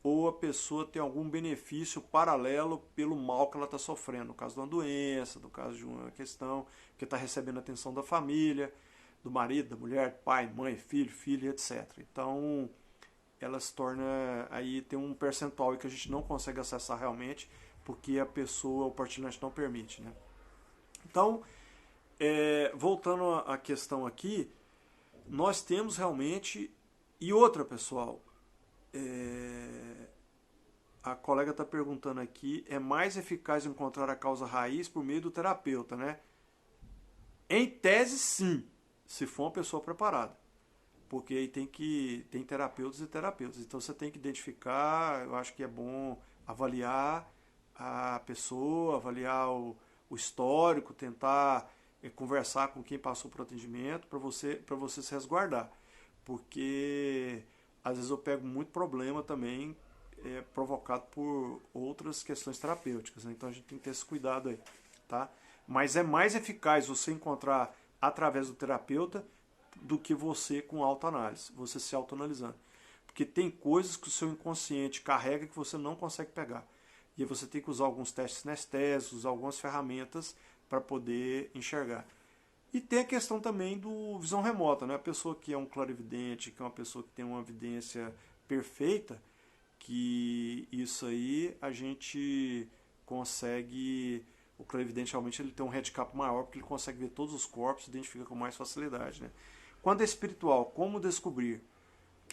ou a pessoa tem algum benefício paralelo pelo mal que ela está sofrendo, no caso de uma doença, no caso de uma questão que está recebendo a atenção da família, do marido, da mulher, pai, mãe, filho, filha, etc. Então, ela se torna, aí tem um percentual que a gente não consegue acessar realmente, porque a pessoa, o partilhante não permite, né? Então, voltando à questão aqui, nós temos realmente, e outra, pessoal, a colega está perguntando aqui, é mais eficaz encontrar a causa raiz por meio do terapeuta, né? Em tese, sim, se for uma pessoa preparada. Porque aí tem terapeutas e terapeutas. Então você tem que identificar, eu acho que é bom avaliar a pessoa, avaliar o histórico, tentar conversar com quem passou por atendimento para você se resguardar. Porque às vezes eu pego muito problema também provocado por outras questões terapêuticas, né? Então a gente tem que ter esse cuidado aí, tá? Mas é mais eficaz você encontrar através do terapeuta do que você com autoanálise, você se autoanalisando. Porque tem coisas que o seu inconsciente carrega que você não consegue pegar. E aí você tem que usar alguns testes sinestésicos, usar algumas ferramentas para poder enxergar. E tem a questão também do visão remota, né? A pessoa que é um clarividente, que é uma pessoa que tem uma evidência perfeita, que isso aí a gente consegue... O clarividente realmente ele tem um handicap maior porque ele consegue ver todos os corpos e identifica com mais facilidade, né? Quando é espiritual, como descobrir?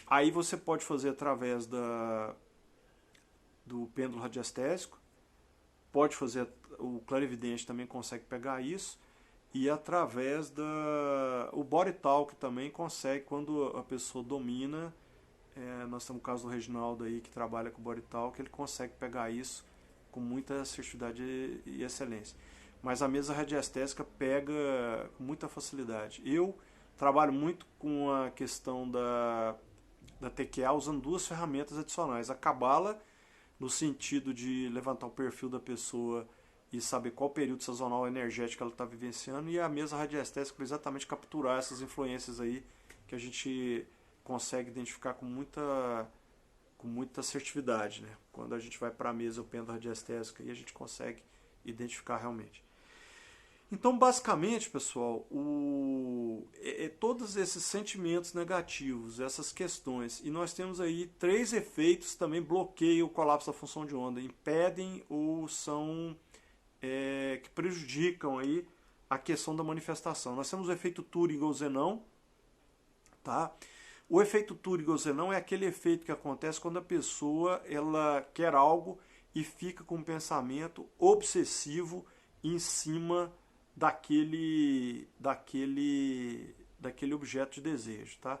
Aí você pode fazer através do pêndulo radiestésico, pode fazer, o clarividente também consegue pegar isso, e através o body talk também consegue, quando a pessoa domina, nós temos o caso do Reginaldo aí que trabalha com o body talk, ele consegue pegar isso com muita assertividade e excelência. Mas a mesa radiestésica pega com muita facilidade. Eu trabalho muito com a questão da TQA usando duas ferramentas adicionais. A Cabala, no sentido de levantar o perfil da pessoa e saber qual período sazonal energético ela está vivenciando, e a mesa radiestésica para exatamente capturar essas influências aí que a gente consegue identificar com muita assertividade, né? Quando a gente vai para a mesa, o pêndulo radiestésico, e a gente consegue identificar realmente. Então, basicamente, pessoal, todos esses sentimentos negativos, essas questões, e nós temos aí 3 efeitos que também bloqueiam o colapso da função de onda, impedem ou são que prejudicam aí a questão da manifestação. Nós temos o efeito Turing ou Zenão, tá? O efeito Turing ou Zenão é aquele efeito que acontece quando a pessoa ela quer algo e fica com um pensamento obsessivo em cima daquele objeto de desejo, tá?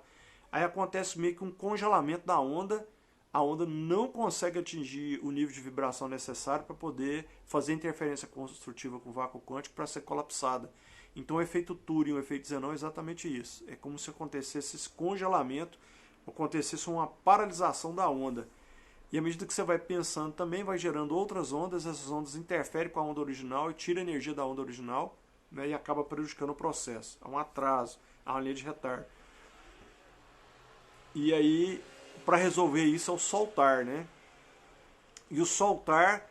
Aí acontece meio que um congelamento da onda, a onda não consegue atingir o nível de vibração necessário para poder fazer interferência construtiva com o vácuo quântico para ser colapsada. Então o efeito Turing, o efeito Zenão é exatamente isso. É como se acontecesse esse congelamento, acontecesse uma paralisação da onda. E à medida que você vai pensando também vai gerando outras ondas, essas ondas interferem com a onda original e tiram a energia da onda original, né, e acaba prejudicando o processo. Há um atraso, há uma linha de retardo. E aí, para resolver isso é o soltar, né? E o soltar,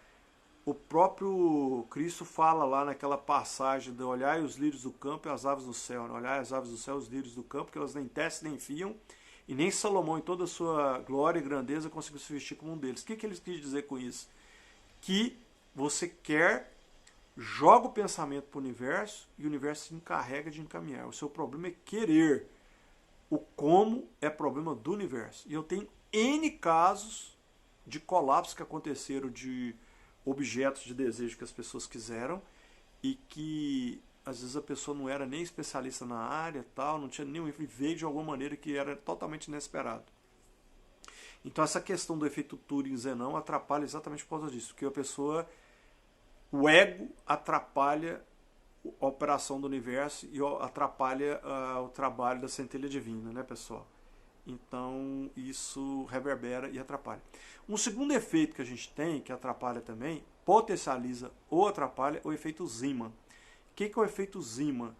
o próprio Cristo fala lá naquela passagem de olhar os lírios do campo e as aves do céu, né? Olhar as aves do céu, os lírios do campo, que elas nem tecem nem fiam, e nem Salomão, em toda a sua glória e grandeza, conseguiu se vestir como um deles. O que ele quis dizer com isso? Que você joga o pensamento para o universo e o universo se encarrega de encaminhar. O seu problema é querer. O como é problema do universo. E eu tenho N casos de colapsos que aconteceram de objetos de desejo que as pessoas quiseram e que às vezes a pessoa não era nem especialista na área, tal, não tinha nenhum, e veio de alguma maneira que era totalmente inesperado. Então essa questão do efeito Turing-Zenão atrapalha exatamente por causa disso, porque a pessoa, o ego atrapalha a operação do universo e atrapalha o trabalho da centelha divina, né, pessoal? Então isso reverbera e atrapalha. Um segundo efeito que a gente tem, que atrapalha também, potencializa ou atrapalha, é o efeito Zeeman. O que é o efeito Zeeman?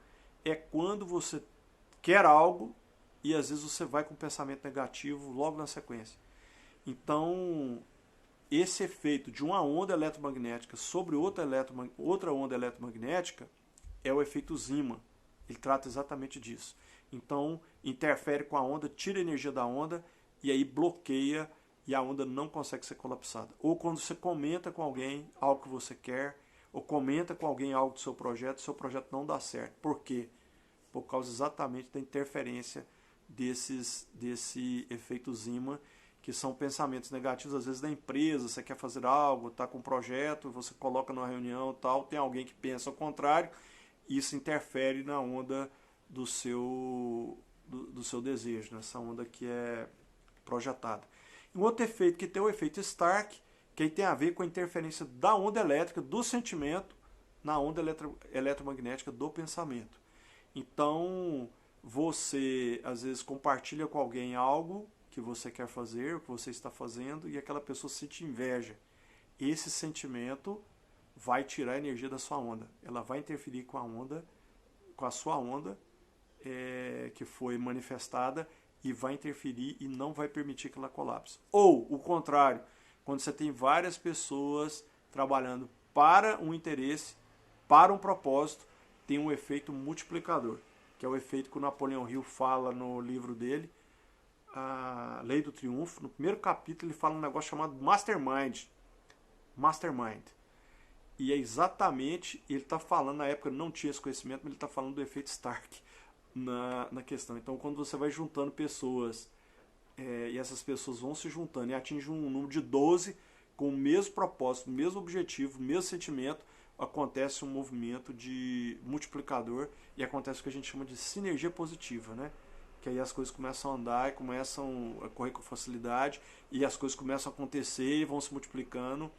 É quando você quer algo e às vezes você vai com um pensamento negativo logo na sequência. Então, esse efeito de uma onda eletromagnética sobre outra onda eletromagnética é o efeito Zeeman. Ele trata exatamente disso. Então, interfere com a onda, tira a energia da onda e aí bloqueia e a onda não consegue ser colapsada. Ou quando você comenta com alguém algo que você quer, ou comenta com alguém algo do seu projeto não dá certo. Por quê? Por causa exatamente da interferência desse efeito Zeeman, que são pensamentos negativos, às vezes, da empresa. Você quer fazer algo, está com um projeto, você coloca numa reunião e tal, tem alguém que pensa ao contrário, e isso interfere na onda do seu desejo, nessa onda que é projetada. Um outro efeito que tem o efeito Stark, que aí tem a ver com a interferência da onda elétrica, do sentimento, na onda eletromagnética do pensamento. Então, você, às vezes, compartilha com alguém algo que você quer fazer, o que você está fazendo, e aquela pessoa sente inveja. Esse sentimento vai tirar a energia da sua onda. Ela vai interferir com a onda, com a sua onda, que foi manifestada, e vai interferir e não vai permitir que ela colapse. Ou, o contrário, quando você tem várias pessoas trabalhando para um interesse, para um propósito, tem um efeito multiplicador, que é o efeito que o Napoleão Hill fala no livro dele, A Lei do Triunfo. No primeiro capítulo ele fala um negócio chamado Mastermind. E é exatamente, ele está falando, na época não tinha esse conhecimento, mas ele está falando do efeito Stark na questão. Então, quando você vai juntando pessoas, e essas pessoas vão se juntando e atingem um número de 12 com o mesmo propósito, o mesmo objetivo, o mesmo sentimento, acontece um movimento de multiplicador e acontece o que a gente chama de sinergia positiva, né? Que aí as coisas começam a andar e começam a correr com facilidade e as coisas começam a acontecer e vão se multiplicando,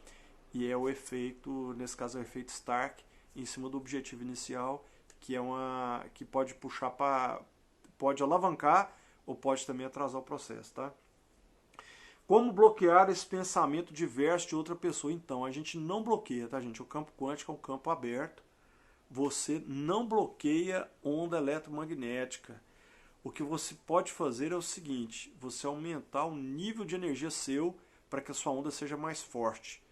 e é o efeito, nesse caso é o efeito Stark, em cima do objetivo inicial, que pode puxar para, pode alavancar ou pode também atrasar o processo, tá? Como bloquear esse pensamento diverso de outra pessoa? Então, a gente não bloqueia, tá, gente? O campo quântico é um campo aberto. Você não bloqueia onda eletromagnética. O que você pode fazer é o seguinte: você aumentar o nível de energia seu para que a sua onda seja mais forte.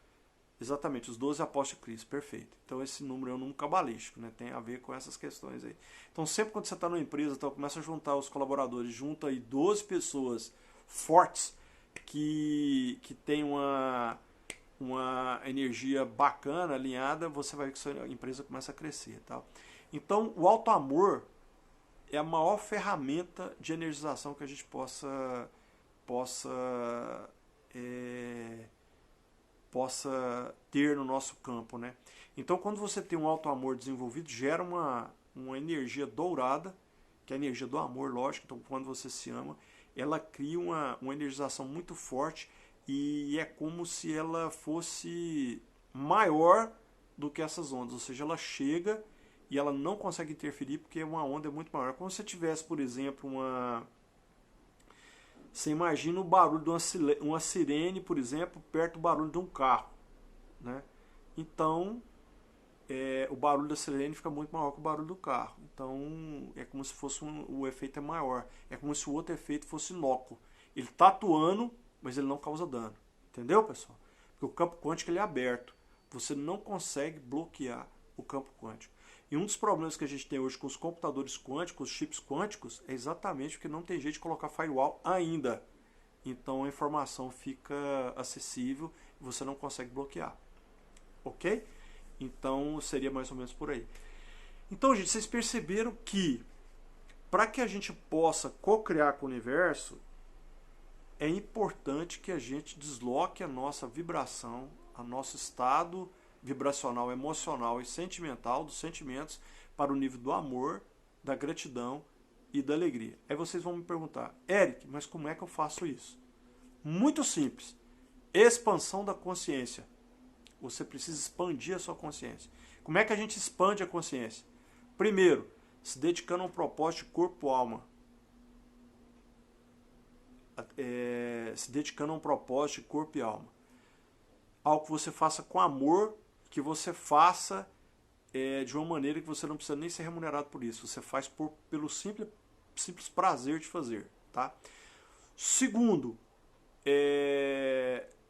Exatamente, os 12 apóstolos de Cristo, perfeito. Então esse número é um número cabalístico, né? Tem a ver com essas questões aí. Então sempre quando você está numa empresa, então, começa a juntar os colaboradores, junta aí 12 pessoas fortes que tem uma energia bacana, alinhada, você vai ver que sua empresa começa a crescer. Tá? Então o alto amor é a maior ferramenta de energização que a gente possa ter no nosso campo, né? Então, quando você tem um alto amor desenvolvido, gera uma energia dourada, que é a energia do amor, lógico. Então, quando você se ama, ela cria uma energização muito forte e é como se ela fosse maior do que essas ondas, ou seja, ela chega e ela não consegue interferir porque uma onda é muito maior. Como se você tivesse, por exemplo, você imagina o barulho de uma sirene, por exemplo, perto do barulho de um carro, né? Então, o barulho da sirene fica muito maior que o barulho do carro. Então, é como se fosse o efeito é maior. É como se o outro efeito fosse inócuo. Ele está atuando, mas ele não causa dano. Entendeu, pessoal? Porque o campo quântico ele é aberto. Você não consegue bloquear o campo quântico. E um dos problemas que a gente tem hoje com os computadores quânticos, os chips quânticos, é exatamente porque não tem jeito de colocar firewall ainda. Então a informação fica acessível e você não consegue bloquear. Ok? Então seria mais ou menos por aí. Então, gente, vocês perceberam que para que a gente possa co-criar com o universo, é importante que a gente desloque a nossa vibração, o nosso estado vibracional, emocional e sentimental, dos sentimentos, para o nível do amor, da gratidão e da alegria. Aí vocês vão me perguntar: Eric, mas como é que eu faço isso? Muito simples. Expansão da consciência. Você precisa expandir a sua consciência. Como é que a gente expande a consciência? Primeiro, se dedicando a um propósito de corpo-alma. se dedicando a um propósito de corpo e alma. Algo que você faça com amor, que você faça de uma maneira que você não precisa nem ser remunerado por isso. Você faz pelo simples prazer de fazer. Tá? Segundo,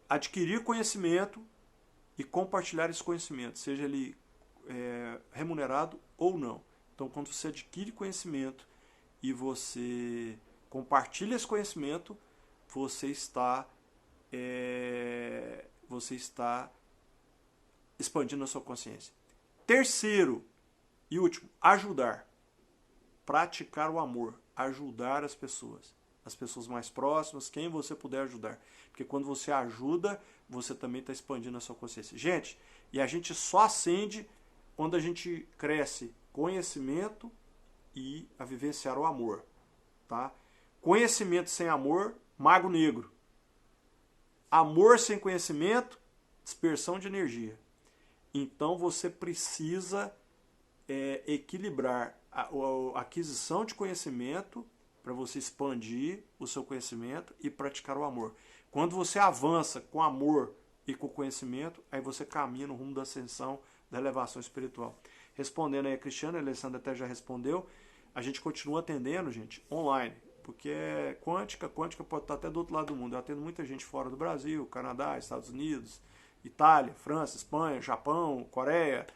adquirir conhecimento e compartilhar esse conhecimento, seja ele remunerado ou não. Então, quando você adquire conhecimento e você compartilha esse conhecimento, você está expandindo a sua consciência. Terceiro e último, ajudar. Praticar o amor, ajudar as pessoas mais próximas, quem você puder ajudar. Porque quando você ajuda, você também está expandindo a sua consciência. Gente, e a gente só acende quando a gente cresce conhecimento e a vivenciar o amor. Tá? Conhecimento sem amor, mago negro. Amor sem conhecimento, dispersão de energia. Então você precisa equilibrar a aquisição de conhecimento para você expandir o seu conhecimento e praticar o amor. Quando você avança com amor e com conhecimento, aí você caminha no rumo da ascensão, da elevação espiritual. Respondendo aí a Cristiana, a Alessandra até já respondeu, a gente continua atendendo, gente, online, porque quântica pode estar até do outro lado do mundo. Eu atendo muita gente fora do Brasil, Canadá, Estados Unidos, Itália, França, Espanha, Japão, Coreia,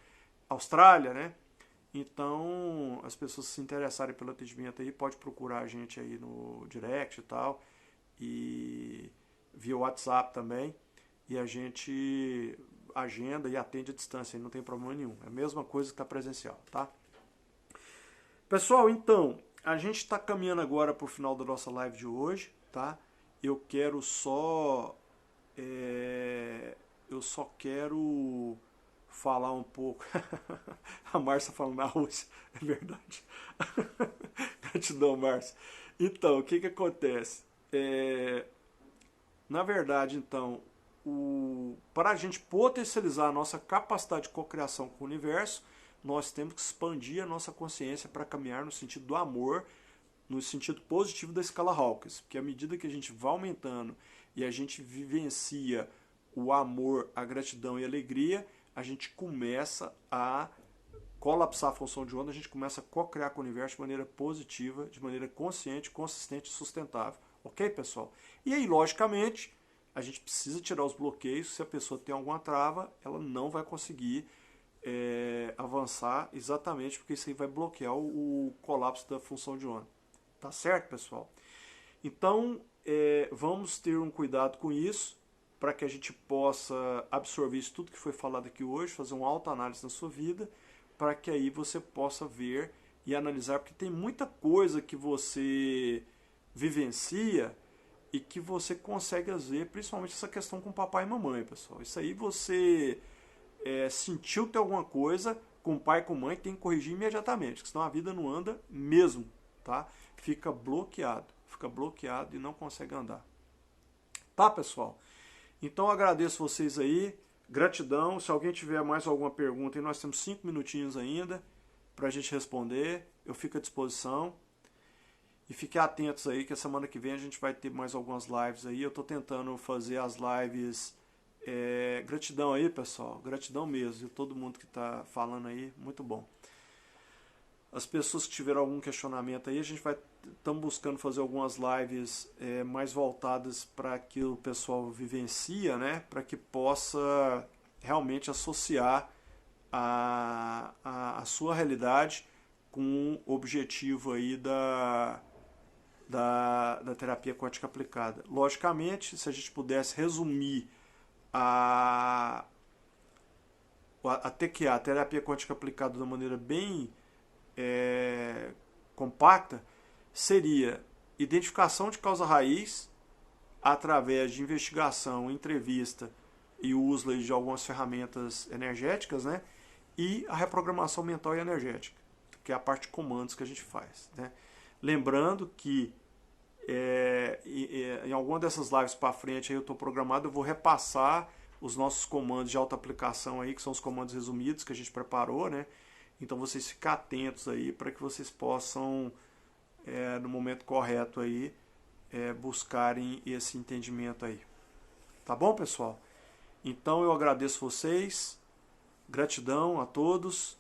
Austrália, né? Então, as pessoas se interessarem pelo atendimento aí, pode procurar a gente aí no direct e tal, e via WhatsApp também, e a gente agenda e atende à distância, não tem problema nenhum. É a mesma coisa que está presencial, tá? Pessoal, então, a gente está caminhando agora para o final da nossa live de hoje, tá? Eu só quero falar um pouco. A Márcia falando na Rússia, é verdade. Gratidão, Márcia. Então, o que acontece? Na verdade, então, para a gente potencializar a nossa capacidade de cocriação com o universo, nós temos que expandir a nossa consciência para caminhar no sentido do amor, no sentido positivo da escala Hawkins. Porque à medida que a gente vai aumentando e a gente vivencia o amor, a gratidão e a alegria, a gente começa a colapsar a função de onda, a gente começa a co-criar com o universo de maneira positiva, de maneira consciente, consistente e sustentável. Ok, pessoal? E aí, logicamente, a gente precisa tirar os bloqueios. Se a pessoa tem alguma trava, ela não vai conseguir avançar, exatamente porque isso aí vai bloquear o colapso da função de onda. Tá certo, pessoal? Então, vamos ter um cuidado com isso, para que a gente possa absorver isso tudo que foi falado aqui hoje, fazer uma autoanálise na sua vida, para que aí você possa ver e analisar, porque tem muita coisa que você vivencia e que você consegue ver, principalmente essa questão com papai e mamãe, pessoal. Isso aí você sentiu ter alguma coisa com pai e com mãe, tem que corrigir imediatamente, senão a vida não anda mesmo, tá? Fica bloqueado e não consegue andar. Tá, pessoal? Então eu agradeço vocês aí, gratidão. Se alguém tiver mais alguma pergunta, e nós temos 5 minutinhos ainda para a gente responder, eu fico à disposição. E fiquem atentos aí que a semana que vem a gente vai ter mais algumas lives aí. Eu estou tentando fazer as lives. Gratidão aí, pessoal, gratidão mesmo. E todo mundo que está falando aí, muito bom. As pessoas que tiveram algum questionamento aí, a gente vai estamos buscando fazer algumas lives mais voltadas para que o pessoal vivencia, né? Para que possa realmente associar a sua realidade com o objetivo aí da terapia quântica aplicada. Logicamente, se a gente pudesse resumir a TQA, a terapia quântica aplicada, de uma maneira bem compacta, seria identificação de causa raiz através de investigação, entrevista e uso de algumas ferramentas energéticas, né? E a reprogramação mental e energética, que é a parte de comandos que a gente faz, né? Lembrando que em alguma dessas lives para frente aí eu estou programado, eu vou repassar os nossos comandos de auto-aplicação aí, que são os comandos resumidos que a gente preparou, né? Então vocês fiquem atentos aí para que vocês possam no momento correto aí buscarem esse entendimento aí. Tá bom, pessoal? Então eu agradeço vocês, gratidão a todos,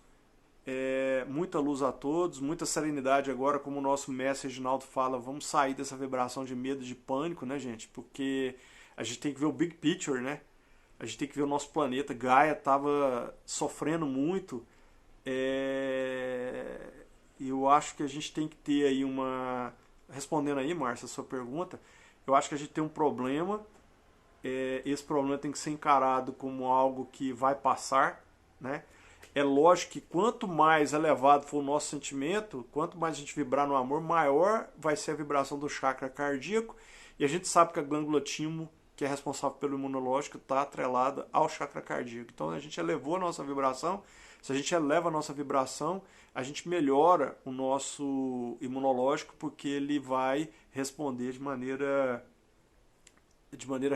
muita luz a todos, muita serenidade agora, como o nosso mestre Reginaldo fala, vamos sair dessa vibração de medo, de pânico, né, gente? Porque a gente tem que ver o big picture, né? A gente tem que ver o nosso planeta. Gaia estava sofrendo muito. E eu acho que a gente tem que ter aí uma... Respondendo aí, Márcia, a sua pergunta, eu acho que a gente tem um problema. Esse problema tem que ser encarado como algo que vai passar, né? É lógico que quanto mais elevado for o nosso sentimento, quanto mais a gente vibrar no amor, maior vai ser a vibração do chakra cardíaco. E a gente sabe que a glândula timo, que é responsável pelo imunológico, está atrelada ao chakra cardíaco. Então a gente elevou a nossa vibração. Se a gente eleva a nossa vibração, a gente melhora o nosso imunológico, porque ele vai responder de maneira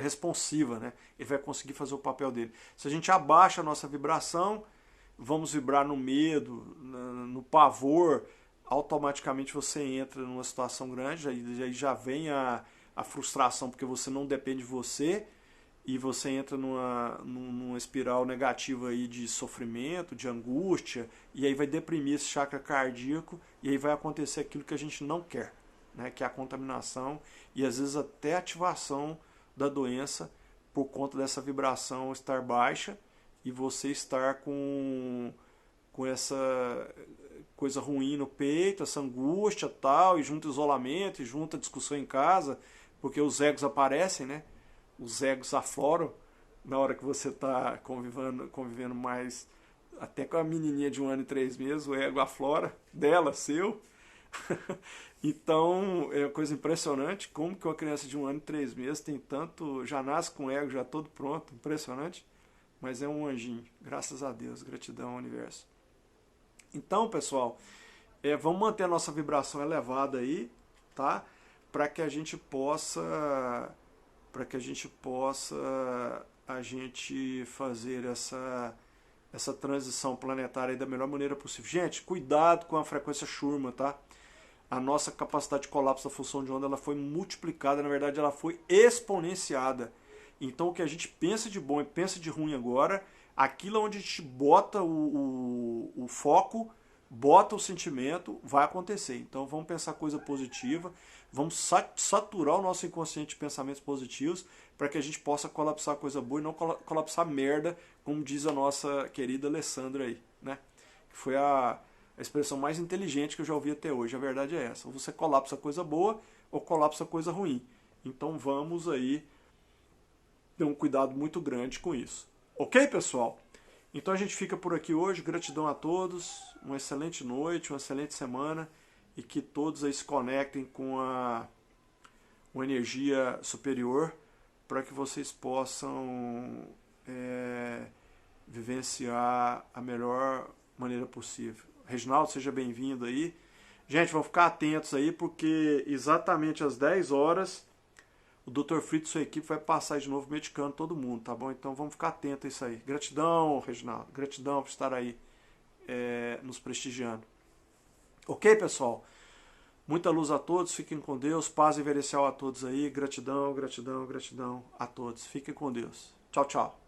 responsiva, né? Ele vai conseguir fazer o papel dele. Se a gente abaixa a nossa vibração, vamos vibrar no medo, no pavor, automaticamente você entra numa situação grande, aí já vem a frustração, porque você não depende de você, e você entra numa espiral negativa aí de sofrimento, de angústia, e aí vai deprimir esse chakra cardíaco, e aí vai acontecer aquilo que a gente não quer, né? Que é a contaminação e às vezes até a ativação da doença por conta dessa vibração estar baixa e você estar com essa coisa ruim no peito, essa angústia tal, e junto isolamento, e junto a discussão em casa, porque os egos aparecem, né? Os egos afloram na hora que você está convivendo mais, até com a menininha de 1 ano e 3 meses, o ego aflora dela, seu. Então, é uma coisa impressionante, como que uma criança de 1 ano e 3 meses tem tanto, já nasce com o ego já todo pronto, impressionante, mas é um anjinho, graças a Deus, gratidão ao universo. Então, pessoal, vamos manter a nossa vibração elevada aí, tá? Para que a gente possa fazer essa transição planetária aí da melhor maneira possível. Gente, cuidado com a frequência Schumann, tá? A nossa capacidade de colapso da função de onda ela foi multiplicada, na verdade ela foi exponenciada. Então o que a gente pensa de bom e pensa de ruim agora, aquilo onde a gente bota o foco, bota o sentimento, vai acontecer. Então vamos pensar coisa positiva, vamos saturar o nosso inconsciente de pensamentos positivos para que a gente possa colapsar coisa boa e não colapsar merda, como diz a nossa querida Alessandra aí, né? Que foi a expressão mais inteligente que eu já ouvi até hoje. A verdade é essa. Ou você colapsa coisa boa ou colapsa coisa ruim. Então vamos aí ter um cuidado muito grande com isso. Ok, pessoal? Então a gente fica por aqui hoje. Gratidão a todos. Uma excelente noite, uma excelente semana. E que todos aí se conectem com uma energia superior para que vocês possam vivenciar a melhor maneira possível. Reginaldo, seja bem-vindo aí. Gente, vamos ficar atentos aí, porque exatamente às 10 horas o Dr. Fritz e sua equipe vai passar de novo medicando todo mundo, tá bom? Então vamos ficar atentos a isso aí. Gratidão, Reginaldo. Gratidão por estar aí nos prestigiando. Ok, pessoal? Muita luz a todos. Fiquem com Deus. Paz e verencial a todos aí. Gratidão, gratidão, gratidão a todos. Fiquem com Deus. Tchau, tchau.